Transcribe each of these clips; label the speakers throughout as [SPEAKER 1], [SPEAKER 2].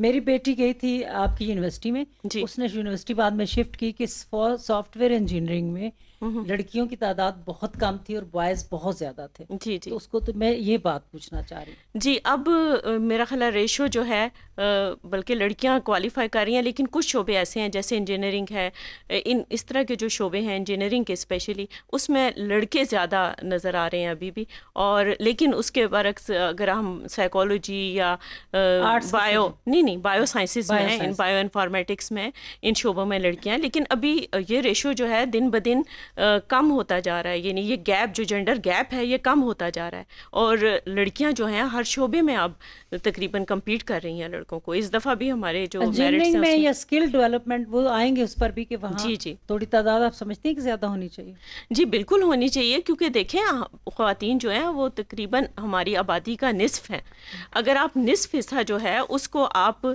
[SPEAKER 1] میری بیٹی گئی تھی آپ کی یونیورسٹی میں, اس نے یونیورسٹی بعد میں شفٹ کی کہ سافٹ ویئر انجینئرنگ میں لڑکیوں کی تعداد بہت کم تھی اور بوائز بہت زیادہ تھے.
[SPEAKER 2] جی جی,
[SPEAKER 1] تو اس کو تو میں یہ بات پوچھنا چاہ رہی ہوں.
[SPEAKER 2] جی اب میرا خیال ہے ریشو جو ہے بلکہ لڑکیاں کوالیفائی کر رہی ہیں, لیکن کچھ شعبے ایسے ہیں جیسے انجینئرنگ ہے, اس طرح کے جو شعبے ہیں انجینئرنگ کے اسپیشلی, اس میں لڑکے زیادہ نظر آ رہے ہیں ابھی بھی. اور لیکن اس کے برعکس اگر ہم سائیکالوجی یا بایو سائنسز میں, ان بایو انفارمیٹکس میں, ان شعبوں میں لڑکیاں ہیں, لیکن ابھی یہ ریشو جو ہے دن بدن کم ہوتا جا رہا ہے. یعنی یہ گیپ جو جینڈر گیپ ہے یہ کم ہوتا جا رہا ہے, اور لڑکیاں جو ہیں ہر شعبے میں اب تقریباً کمپیٹ کر رہی ہیں لڑکوں کو. اس دفعہ بھی ہمارے جو
[SPEAKER 1] انجینئرنگ میں یا اسکل ڈیولپمنٹ وہ آئیں گے اس پر بھی کہ وہاں
[SPEAKER 2] جی جی
[SPEAKER 1] تھوڑی تعداد آپ سمجھتے ہیں کہ زیادہ ہونی چاہیے؟
[SPEAKER 2] جی بالکل ہونی چاہیے, کیونکہ دیکھیں خواتین جو ہیں وہ تقریباً ہماری آبادی کا نصف ہیں. اگر آپ نصف حصہ جو ہے اس کو آپ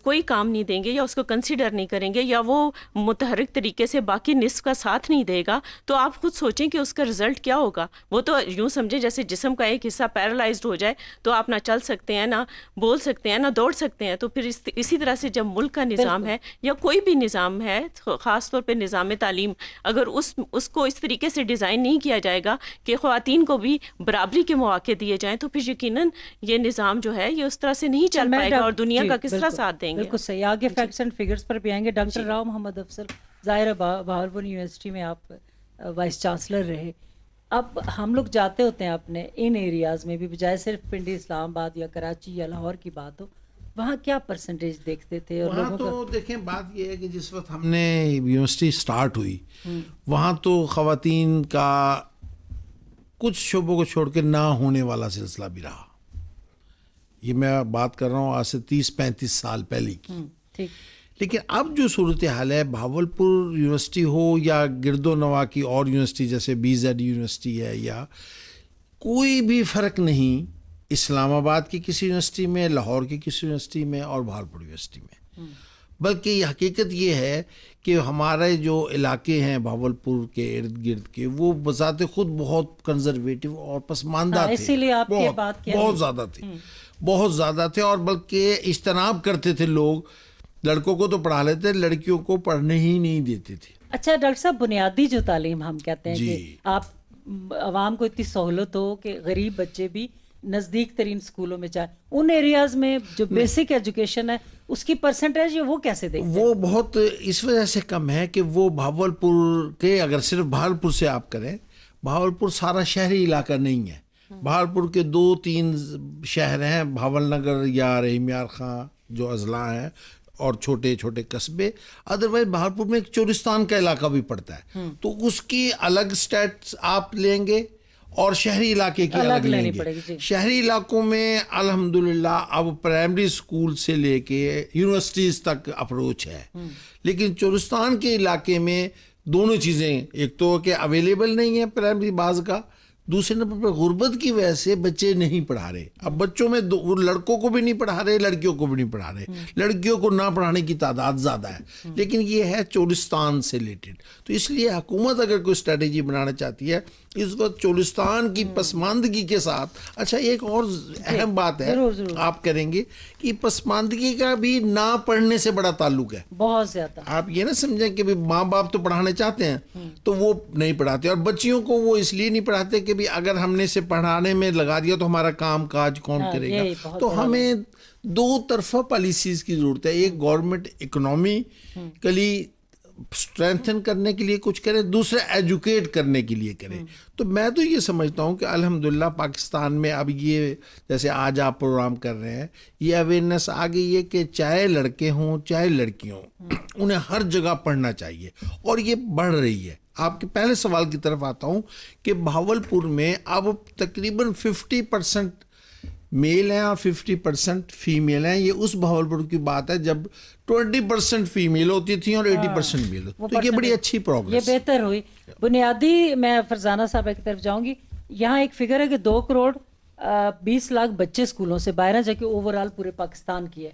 [SPEAKER 2] کوئی کام نہیں دیں گے یا اس کو کنسیڈر نہیں کریں گے یا وہ متحرک طریقے سے باقی نصف کا ساتھ نہیں دے گا, تو آپ خود سوچیں کہ اس کا رزلٹ کیا ہوگا. وہ تو یوں سمجھیں جیسے جسم کا ایک حصہ پیرالائزڈ ہو جائے تو آپ نہ چل سکتے ہیں, نہ بول سکتے ہیں, نہ دوڑ سکتے ہیں. تو پھر اسی طرح سے جب ملک کا نظام ہے یا کوئی بھی نظام ہے, خاص طور پہ نظام تعلیم, اگر اس کو اس طریقے سے ڈیزائن نہیں کیا جائے گا کہ خواتین کو بھی برابری کے مواقع دیے جائیں, تو پھر یقیناً یہ نظام جو ہے یہ اس طرح سے نہیں چل پائے گا اور دنیا کا کس طرح ساتھ دیں گے.
[SPEAKER 1] بالکل صحیح. آگے فیکٹس اینڈ فگرز پر بھی آئیں گے. ڈاکٹر راؤ محمد افضل, ظاہر ہے بہاولپور یونیورسٹی میں آپ وائس چانسلر رہے. اب ہم لوگ جاتے ہوتے ہیں اپنے ان ایریاز میں بھی, بجائے صرف پنڈی اسلام آباد یا کراچی یا لاہور کی بات ہو, وہاں کیا پرسنٹیج دیکھتے تھے؟ اور
[SPEAKER 3] وہاں تو دیکھیں بات یہ ہے کہ جس وقت ہم نے یونیورسٹی سٹارٹ ہوئی وہاں تو خواتین کا کچھ شعبوں کو چھوڑ کے نہ ہونے والا سلسلہ بھی رہا. یہ میں بات کر رہا ہوں آج سے 30-35 سال پہلے کی. لیکن اب جو صورتحال ہے, بہاولپور یونیورسٹی ہو یا گرد و نواح کی اور یونیورسٹی جیسے BZ یونیورسٹی ہے, یا کوئی بھی فرق نہیں اسلام آباد کی کسی یونیورسٹی میں, لاہور کی کسی یونیورسٹی میں اور بہاولپور یونیورسٹی میں. بلکہ یہ حقیقت یہ ہے کہ ہمارے جو علاقے ہیں بہاولپور کے ارد گرد کے, وہ بذات خود بہت کنزرویٹو اور پسماندہ تھے.
[SPEAKER 1] اسی لیے آپ کی بات
[SPEAKER 3] بہت زیادہ تھے, اور بلکہ اجتناب کرتے تھے لوگ. لڑکوں کو تو پڑھا لیتے, لڑکیوں کو پڑھنے ہی نہیں دیتے تھے.
[SPEAKER 1] اچھا ڈاکٹر صاحب, بنیادی جو تعلیم ہم کہتے ہیں کہ آپ عوام کو اتنی سہولت ہو کہ غریب بچے بھی نزدیک ترین اسکولوں میں جائیں, ان ایریاز میں جو بیسک ایجوکیشن ہے اس کی پرسنٹیج وہ کیسے دیکھتے ہیں؟
[SPEAKER 3] وہ بہت اس وجہ سے کم ہے کہ وہ بہاولپور کے, اگر صرف بہاولپور سے آپ کریں, بہاولپور سارا شہری علاقہ نہیں ہے. بہاولپور کے 2-3 شہر ہیں, بھاول نگر یا رحیم یار خان جو اضلاع ہیں, اور چھوٹے چھوٹے قصبے. ادروائز بہاولپور میں ایک چورستان کا علاقہ بھی پڑتا ہے, تو اس کی الگ سٹیٹس آپ لیں گے اور شہری علاقے کی الگ لیں گے. شہری علاقوں میں الحمدللہ اب پرائمری اسکول سے لے کے یونیورسٹیز تک اپروچ ہے, لیکن چورستان کے علاقے میں دونوں چیزیں, ایک تو کہ اویلیبل نہیں ہے پرائمری بعض کا, دوسرے نمبر پر غربت کی وجہ سے بچے نہیں پڑھا رہے. اب بچوں میں لڑکوں کو بھی نہیں پڑھا رہے, لڑکیوں کو بھی نہیں پڑھا رہے. لڑکیوں کو نہ پڑھانے کی تعداد زیادہ ہے, لیکن یہ ہے چولستان سے ریلیٹڈ. تو اس لیے حکومت اگر کوئی اسٹریٹجی بنانا چاہتی ہے اس وقت چولستان کی پسماندگی کے ساتھ. اچھا ایک اور اہم بات ہے, آپ کریں گے کہ پسماندگی کا بھی نہ پڑھنے سے بڑا تعلق ہے,
[SPEAKER 1] بہت زیادہ.
[SPEAKER 3] آپ یہ نہ سمجھیں کہ ماں باپ تو پڑھانے چاہتے ہیں تو وہ نہیں پڑھاتے, اور بچیوں کو وہ اس لیے نہیں پڑھاتے کہ بھی اگر ہم نے اسے پڑھانے میں لگا دیا تو ہمارا کام کاج کون کرے گا. تو ہمیں 2 طرفہ پالیسیز کی ضرورت ہے. ایک گورنمنٹ اکنامیکلی اسٹرینتھن کرنے کے لیے کچھ کرے, دوسرے ایجوکیٹ کرنے کے لیے کرے. تو میں تو یہ سمجھتا ہوں کہ الحمدللہ پاکستان میں اب یہ جیسے آج آپ پروگرام کر رہے ہیں, یہ اویئرنیس آ گئی ہے کہ چاہے لڑکے ہوں چاہے لڑکیوں انہیں ہر جگہ پڑھنا چاہیے, اور یہ بڑھ رہی ہے. آپ کے پہلے سوال کی طرف آتا ہوں کہ بہاولپور میں اب تقریباً 50% میل ہیں اور 50% فیمیل ہیں. یہ اس بہاولپور کی بات ہے جب 20% فیمیل ہوتی تھی اور 80% میل. تو یہ بڑی اچھی پروگریس,
[SPEAKER 1] یہ بہتر ہوئی. بنیادی میں فرزانہ صاحبہ کی طرف جاؤں گی. یہاں ایک فگر ہے کہ 2 کروڑ 20 لاکھ بچے اسکولوں سے باہر ہیں, جبکہ اوور آل پورے پاکستان کی ہے.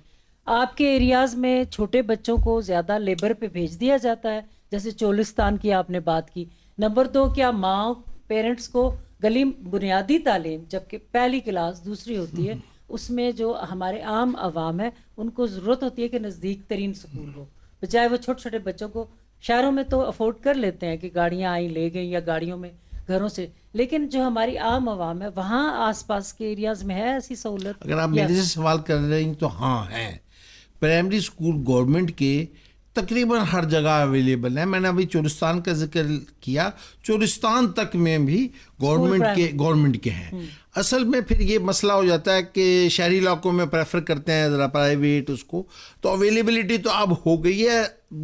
[SPEAKER 1] آپ کے ایریاز میں چھوٹے بچوں کو زیادہ لیبر پہ بھیج دیا جاتا ہے, جیسے چولستان کی آپ نے بات کی. نمبر 2, کیا ماں پیرنٹس کو گلی بنیادی تعلیم جبکہ پہلی کلاس دوسری ہوتی ہے اس میں جو ہمارے عام عوام ہے ان کو ضرورت ہوتی ہے کہ نزدیک ترین اسکول ہو، بجائے وہ چھوٹے چھوٹے بچوں کو شہروں میں تو افورڈ کر لیتے ہیں کہ گاڑیاں آئیں لے گئیں یا گاڑیوں میں گھروں سے، لیکن جو ہماری عام عوام ہے وہاں آس پاس کے ایریاز میں ہے ایسی سہولت؟
[SPEAKER 3] اگر آپ میرے سے سوال کر رہے ہیں تو ہاں ہیں، پرائمری اسکول گورنمنٹ کے تقریباً ہر جگہ اویلیبل ہیں. میں نے ابھی چورستان کا ذکر کیا، چورستان تک میں بھی گورنمنٹ کے ہیں. اصل میں پھر یہ مسئلہ ہو جاتا ہے کہ شہری علاقوں میں پریفر کرتے ہیں ذرا پرائیویٹ اس کو، تو اویلیبلٹی تو اب ہو گئی ہے،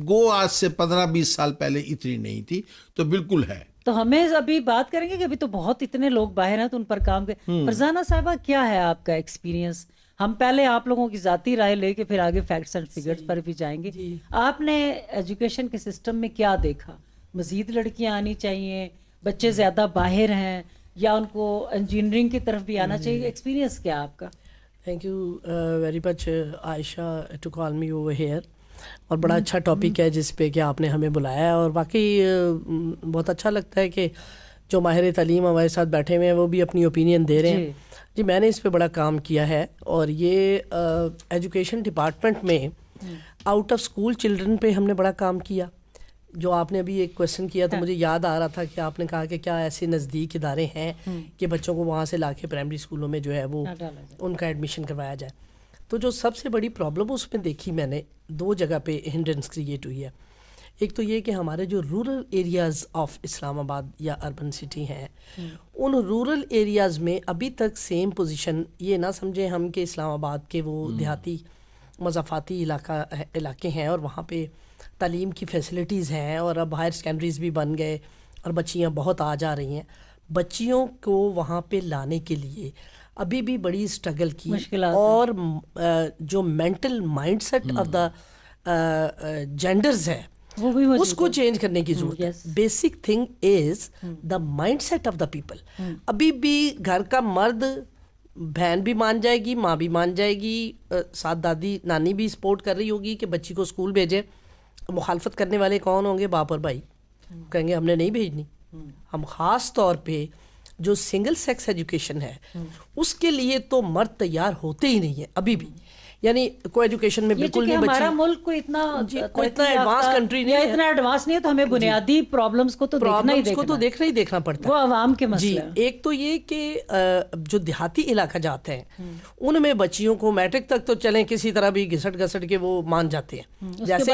[SPEAKER 3] گو آج سے 15-20 سال پہلے اتنی نہیں تھی، تو بالکل ہے.
[SPEAKER 1] تو ہمیں ابھی بات کریں گے کہ ابھی تو بہت اتنے لوگ باہر ہیں تو ان پر کام کریں. فرزانہ صاحبہ کیا ہے آپ کا ایکسپیرینس؟ ہم پہلے آپ لوگوں کی ذاتی رائے لے کے پھر آگے فیکٹس اینڈ فگرز پر بھی جائیں گے. آپ نے ایجوکیشن کے سسٹم میں کیا دیکھا؟ مزید لڑکیاں آنی چاہیے، بچے زیادہ باہر ہیں، یا ان کو انجینئرنگ کی طرف بھی آنا چاہیے؟ ایکسپیرینس کیا آپ کا؟
[SPEAKER 4] Thank you very much Ayesha to call me over here. اور بڑا اچھا ٹاپک ہے جس پہ کہ آپ نے ہمیں بلایا ہے، اور واقعی بہت اچھا لگتا ہے کہ جو ماہر تعلیم ہمارے ساتھ بیٹھے ہوئے ہیں وہ بھی اپنی اوپینین دے رہے ہیں. جی میں نے اس پہ بڑا کام کیا ہے، اور یہ ایجوکیشن ڈپارٹمنٹ میں آؤٹ آف اسکول چلڈرن پہ ہم نے بڑا کام کیا. جو آپ نے ابھی ایک کویشچن کیا تو مجھے یاد آ رہا تھا کہ آپ نے کہا کہ کیا ایسے نزدیک ادارے ہیں کہ بچوں کو وہاں سے لا کے پرائمری اسکولوں میں جو ہے وہ ان کا ایڈمیشن کروایا جائے. تو جو سب سے بڑی پرابلم اس میں دیکھی میں نے، 2 جگہ پہ ہنڈرنس کریٹ ہوئی ہے. ایک تو یہ کہ ہمارے جو رورل ایریاز آف اسلام آباد یا اربن سٹی ہیں، ان رورل ایریاز میں ابھی تک سیم پوزیشن، یہ نہ سمجھیں ہم کہ اسلام آباد کے وہ دیہاتی مضافاتی علاقے ہیں اور وہاں پہ تعلیم کی فیسلٹیز ہیں، اور اب ہائر سیکنڈریز بھی بن گئے اور بچیاں بہت آ جا رہی ہیں. بچیوں کو وہاں پہ لانے کے لیے ابھی بھی بڑی اسٹرگل کی، اور جو mental mind set of the genders ہے اس کو چینج کرنے کی ضرورت ہے. Basic thing is the mind set of the people. ابھی بھی گھر کا مرد، بہن بھی مان جائے گی، ماں بھی مان جائے گی، ساتھ دادی نانی بھی سپورٹ کر رہی ہوگی کہ بچی کو اسکول بھیجے. مخالفت کرنے والے کون ہوں گے؟ باپ اور بھائی کہیں گے ہم نے نہیں بھیجنی. ہم خاص طور پہ جو سنگل سیکس ایجوکیشن ہے اس کے لیے تو مرد تیار ہوتے ہی نہیں ہے ابھی بھی. یعنی کو ایجوکیشن میں بالکل نہیں.
[SPEAKER 1] ہمارا ملک کوئی اتنا
[SPEAKER 4] ایڈوانس کنٹری نہیں ہے،
[SPEAKER 1] اتنا ایڈوانس نہیں ہے، تو ہمیں بنیادی پرابلمس کو تو
[SPEAKER 4] دیکھنا ہی دیکھنا پڑتا ہے.
[SPEAKER 1] وہ عوام کے مسئلے ہیں.
[SPEAKER 4] ایک تو یہ کہ جو دیہاتی علاقہ جاتے ہیں ان میں بچیوں کو میٹرک تک تو چلیں کسی طرح بھی گھسٹ کے وہ مان جاتے ہیں. جیسے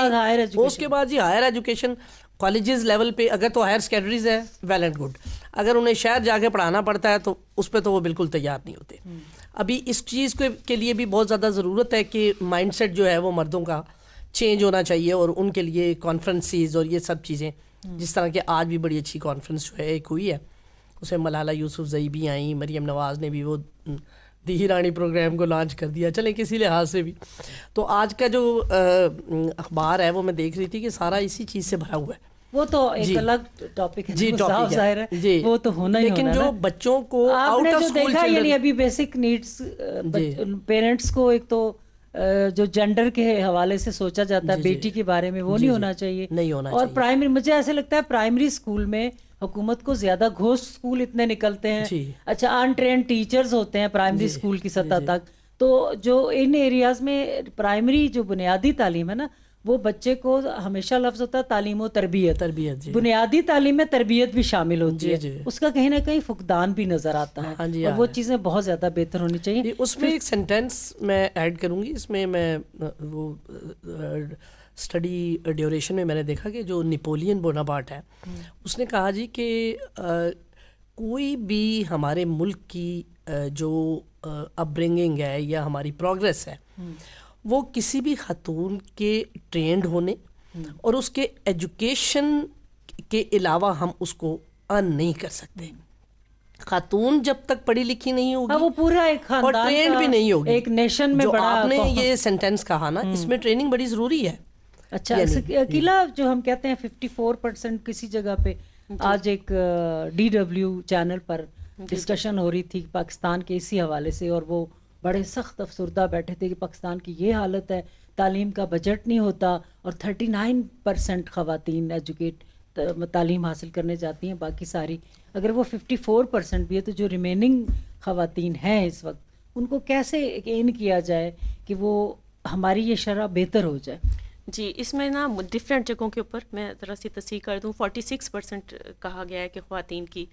[SPEAKER 4] اس کے بعد ہائر ایجوکیشن کالجز لیول پہ اگر تو ہائر سیکنڈریز ہے ویل اینڈ گڈ، اگر انہیں شہر جا کے پڑھانا پڑتا ہے تو اس پہ تو وہ بالکل تیار نہیں ہوتے. ابھی اس چیز کے لیے بھی بہت زیادہ ضرورت ہے کہ مائنڈ سیٹ جو ہے وہ مردوں کا چینج ہونا چاہیے، اور ان کے لیے کانفرنسز اور یہ سب چیزیں، جس طرح کہ آج بھی بڑی اچھی کانفرنس جو ہے ایک ہوئی ہے، اس میں ملالہ یوسف زئی بھی آئیں، مریم نواز نے بھی وہ دیہی رانی پروگرام کو لانچ کر دیا. چلیں کسی لحاظ سے بھی تو آج کا جو اخبار ہے وہ میں دیکھ رہی تھی کہ سارا اسی چیز سے بھرا ہوا ہے.
[SPEAKER 1] وہ تو ایک الگ ٹاپک ہے،
[SPEAKER 4] جی ٹاپک
[SPEAKER 1] ہے، وہ تو ہونا ہی ہونا.
[SPEAKER 4] لیکن جو بچوں کو
[SPEAKER 1] آپ نے جو دیکھا یعنی ابھی بیسک نیڈس پیرنٹس کو، ایک تو جو جینڈر کے حوالے سے سوچا جاتا ہے بیٹی کے بارے میں، وہ نہیں ہونا چاہیے. اور پرائمری، مجھے ایسے لگتا ہے پرائمری اسکول میں حکومت کو زیادہ گھوسٹ اسکول اتنے نکلتے ہیں، اچھا ان ٹرینڈ ٹیچرز ہوتے ہیں پرائمری اسکول کی سطح تک. تو جو ان ایریاز میں پرائمری جو بنیادی تعلیم ہے نا، وہ بچے کو ہمیشہ لفظ ہوتا ہے تعلیم و تربیت. بنیادی تعلیم میں تربیت بھی شامل ہوتی ہے، اس کا کہیں نہ کہیں فقدان بھی نظر آتا ہے، اور وہ چیزیں بہت زیادہ بہتر ہونی چاہیے.
[SPEAKER 4] اس میں ایک سینٹینس میں ایڈ کروں گی، اس میں وہ اسٹڈی ڈیوریشن میں نے دیکھا کہ جو نیپولین بوناپارٹ ہے اس نے کہا جی کہ کوئی بھی ہمارے ملک کی جو اپ برنگنگ ہے یا ہماری پروگریس ہے وہ کسی بھی خاتون کے ٹرینڈ ہونے اور اس کے ایجوکیشن کے علاوہ ہم اس کو ارن نہیں کر سکتے. خاتون جب تک پڑھی لکھی نہیں ہوگی،
[SPEAKER 1] وہ پورا ایک خاندان
[SPEAKER 4] اور ٹرینڈ بھی نہیں ہوگی.
[SPEAKER 1] ایک نیشن میں
[SPEAKER 4] جو
[SPEAKER 1] بڑا
[SPEAKER 4] آپ نے یہ سینٹینس کہا نا، اس میں ٹریننگ بڑی ضروری ہے.
[SPEAKER 1] اچھا اکیلا جو ہم کہتے ہیں 54% کسی جگہ پہ، آج ایک DW چینل پر ڈسکشن ہو رہی تھی پاکستان کے اسی حوالے سے، اور وہ بڑے سخت افسردہ بیٹھے تھے کہ پاکستان کی یہ حالت ہے، تعلیم کا بجٹ نہیں ہوتا، اور 39% خواتین تعلیم حاصل کرنے جاتی ہیں، باقی ساری اگر وہ 54% بھی ہے تو جو ریمیننگ خواتین ہیں اس وقت ان کو کیسے ان کیا جائے کہ وہ ہماری یہ شرح بہتر ہو جائے؟
[SPEAKER 2] جی اس میں نا ڈفرینٹ جگہوں کے اوپر میں ذرا سی تصحیح کر دوں. 46% کہا گیا ہے کہ خواتین کی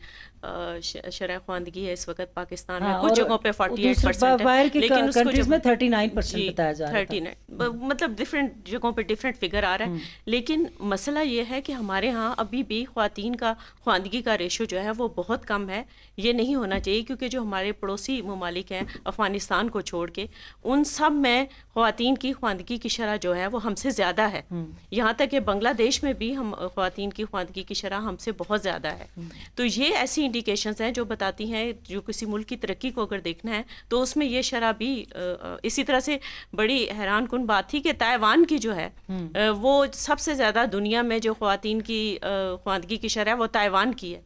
[SPEAKER 2] شرح خواندگی ہے اس وقت پاکستان میں. کچھ جگہوں پہ 48% ہے, لیکن اس
[SPEAKER 1] کنٹریز میں 39% بتایا جا رہا ہے.
[SPEAKER 2] 39 مطلب ڈفرینٹ جگہوں پہ ڈفرینٹ فگر آ رہا ہے. لیکن مسئلہ یہ ہے کہ ہمارے ہاں ابھی بھی خواتین کا خواندگی کا ریشو جو ہے وہ بہت کم ہے. یہ نہیں ہونا چاہیے, کیونکہ جو ہمارے پڑوسی ممالک ہیں افغانستان کو چھوڑ کے, ان سب میں خواتین کی خواندگی کی شرح جو ہے وہ ہم سے زیادہ ہے. یہاں تک کہ بنگلہ دیش میں بھی ہم خواتین کی خواندگی کی شرح ہم سے بہت زیادہ ہے. تو یہ ایسی انڈیکیشنز ہیں جو بتاتی ہیں, جو کسی ملک کی ترقی کو اگر دیکھنا ہے تو اس میں یہ شرح بھی. اسی طرح سے بڑی حیران کن بات تھی کہ تائیوان کی جو ہے وہ سب سے زیادہ دنیا میں جو خواتین کی خواندگی کی شرح ہے وہ تائیوان کی ہے.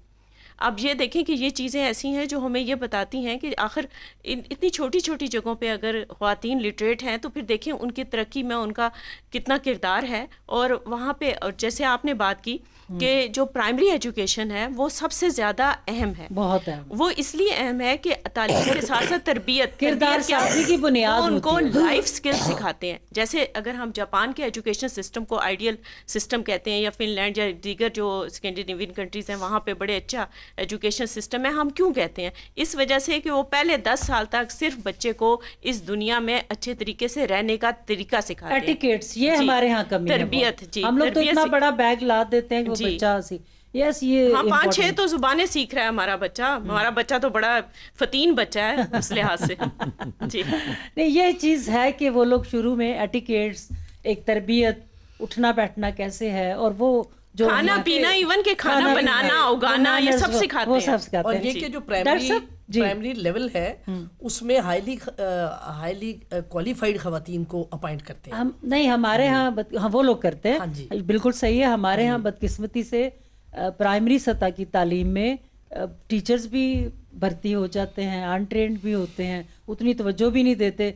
[SPEAKER 2] اب یہ دیکھیں کہ یہ چیزیں ایسی ہیں جو ہمیں یہ بتاتی ہیں کہ آخر اتنی چھوٹی چھوٹی جگہوں پہ اگر خواتین لٹریٹ ہیں تو پھر دیکھیں ان کی ترقی میں ان کا کتنا کردار ہے. اور وہاں پہ جیسے آپ نے بات کی کہ جو پرائمری ایجوکیشن ہے وہ سب سے زیادہ اہم ہے.
[SPEAKER 1] بہت اہم.
[SPEAKER 2] وہ اس لیے اہم ہے کہ تعلیم کے ساتھ ساتھ تربیت
[SPEAKER 1] کردار سازی کی بنیاد
[SPEAKER 2] ان کو لائف سکل سکھاتے ہیں. جیسے اگر ہم جاپان کے ایجوکیشن سسٹم کو آئیڈیل سسٹم کہتے ہیں, یا فن لینڈ یا دیگر جو اسکینڈینیوین کنٹریز ہیں وہاں پہ بڑے اچھا ایجوکیشن سسٹم ہے. ہم کیوں کہتے ہیں؟ اس وجہ سے کہ وہ پہلے 10 سال تک صرف بچے کو اس دنیا میں اچھے طریقے سے رہنے کا طریقہ سکھاتے ہیں.
[SPEAKER 1] ایٹیکیٹس یہ ہمارے ہاں کمی ہے.
[SPEAKER 2] تربیت, جی
[SPEAKER 1] ہم لوگ تو اتنا بڑا بیگ لا دیتے ہیں کہ وہ بچہ یس یہ
[SPEAKER 2] 5-6 تو زبانیں سیکھ رہا ہے ہمارا بچہ. ہمارا بچہ تو بڑا فتین بچہ ہے اس لحاظ سے. جی
[SPEAKER 1] نہیں, یہ چیز ہے کہ وہ لوگ شروع میں ایٹیکیٹس, ایک تربیت, اٹھنا بیٹھنا کیسے ہے, اور وہ جو
[SPEAKER 2] کھانا پینا, ایون کہ کھانا بنانا اگانا, یہ سب سکھاتے ہیں.
[SPEAKER 1] وہ سب سکھاتے
[SPEAKER 4] اور
[SPEAKER 1] ہیں.
[SPEAKER 4] یہ کہ جو پرائمری لیول ہے اس میں ہائیلی کوالیفائڈ خواتین کو اپائنٹ کرتے ہیں.
[SPEAKER 1] نہیں, ہمارے ہاں وہ لوگ کرتے ہیں. بالکل صحیح ہے. ہمارے ہاں بدقسمتی سے پرائمری سطح کی تعلیم میں ٹیچرز بھی بھرتی ہو جاتے ہیں, ان ٹرینڈ بھی ہوتے ہیں, اتنی توجہ بھی نہیں دیتے.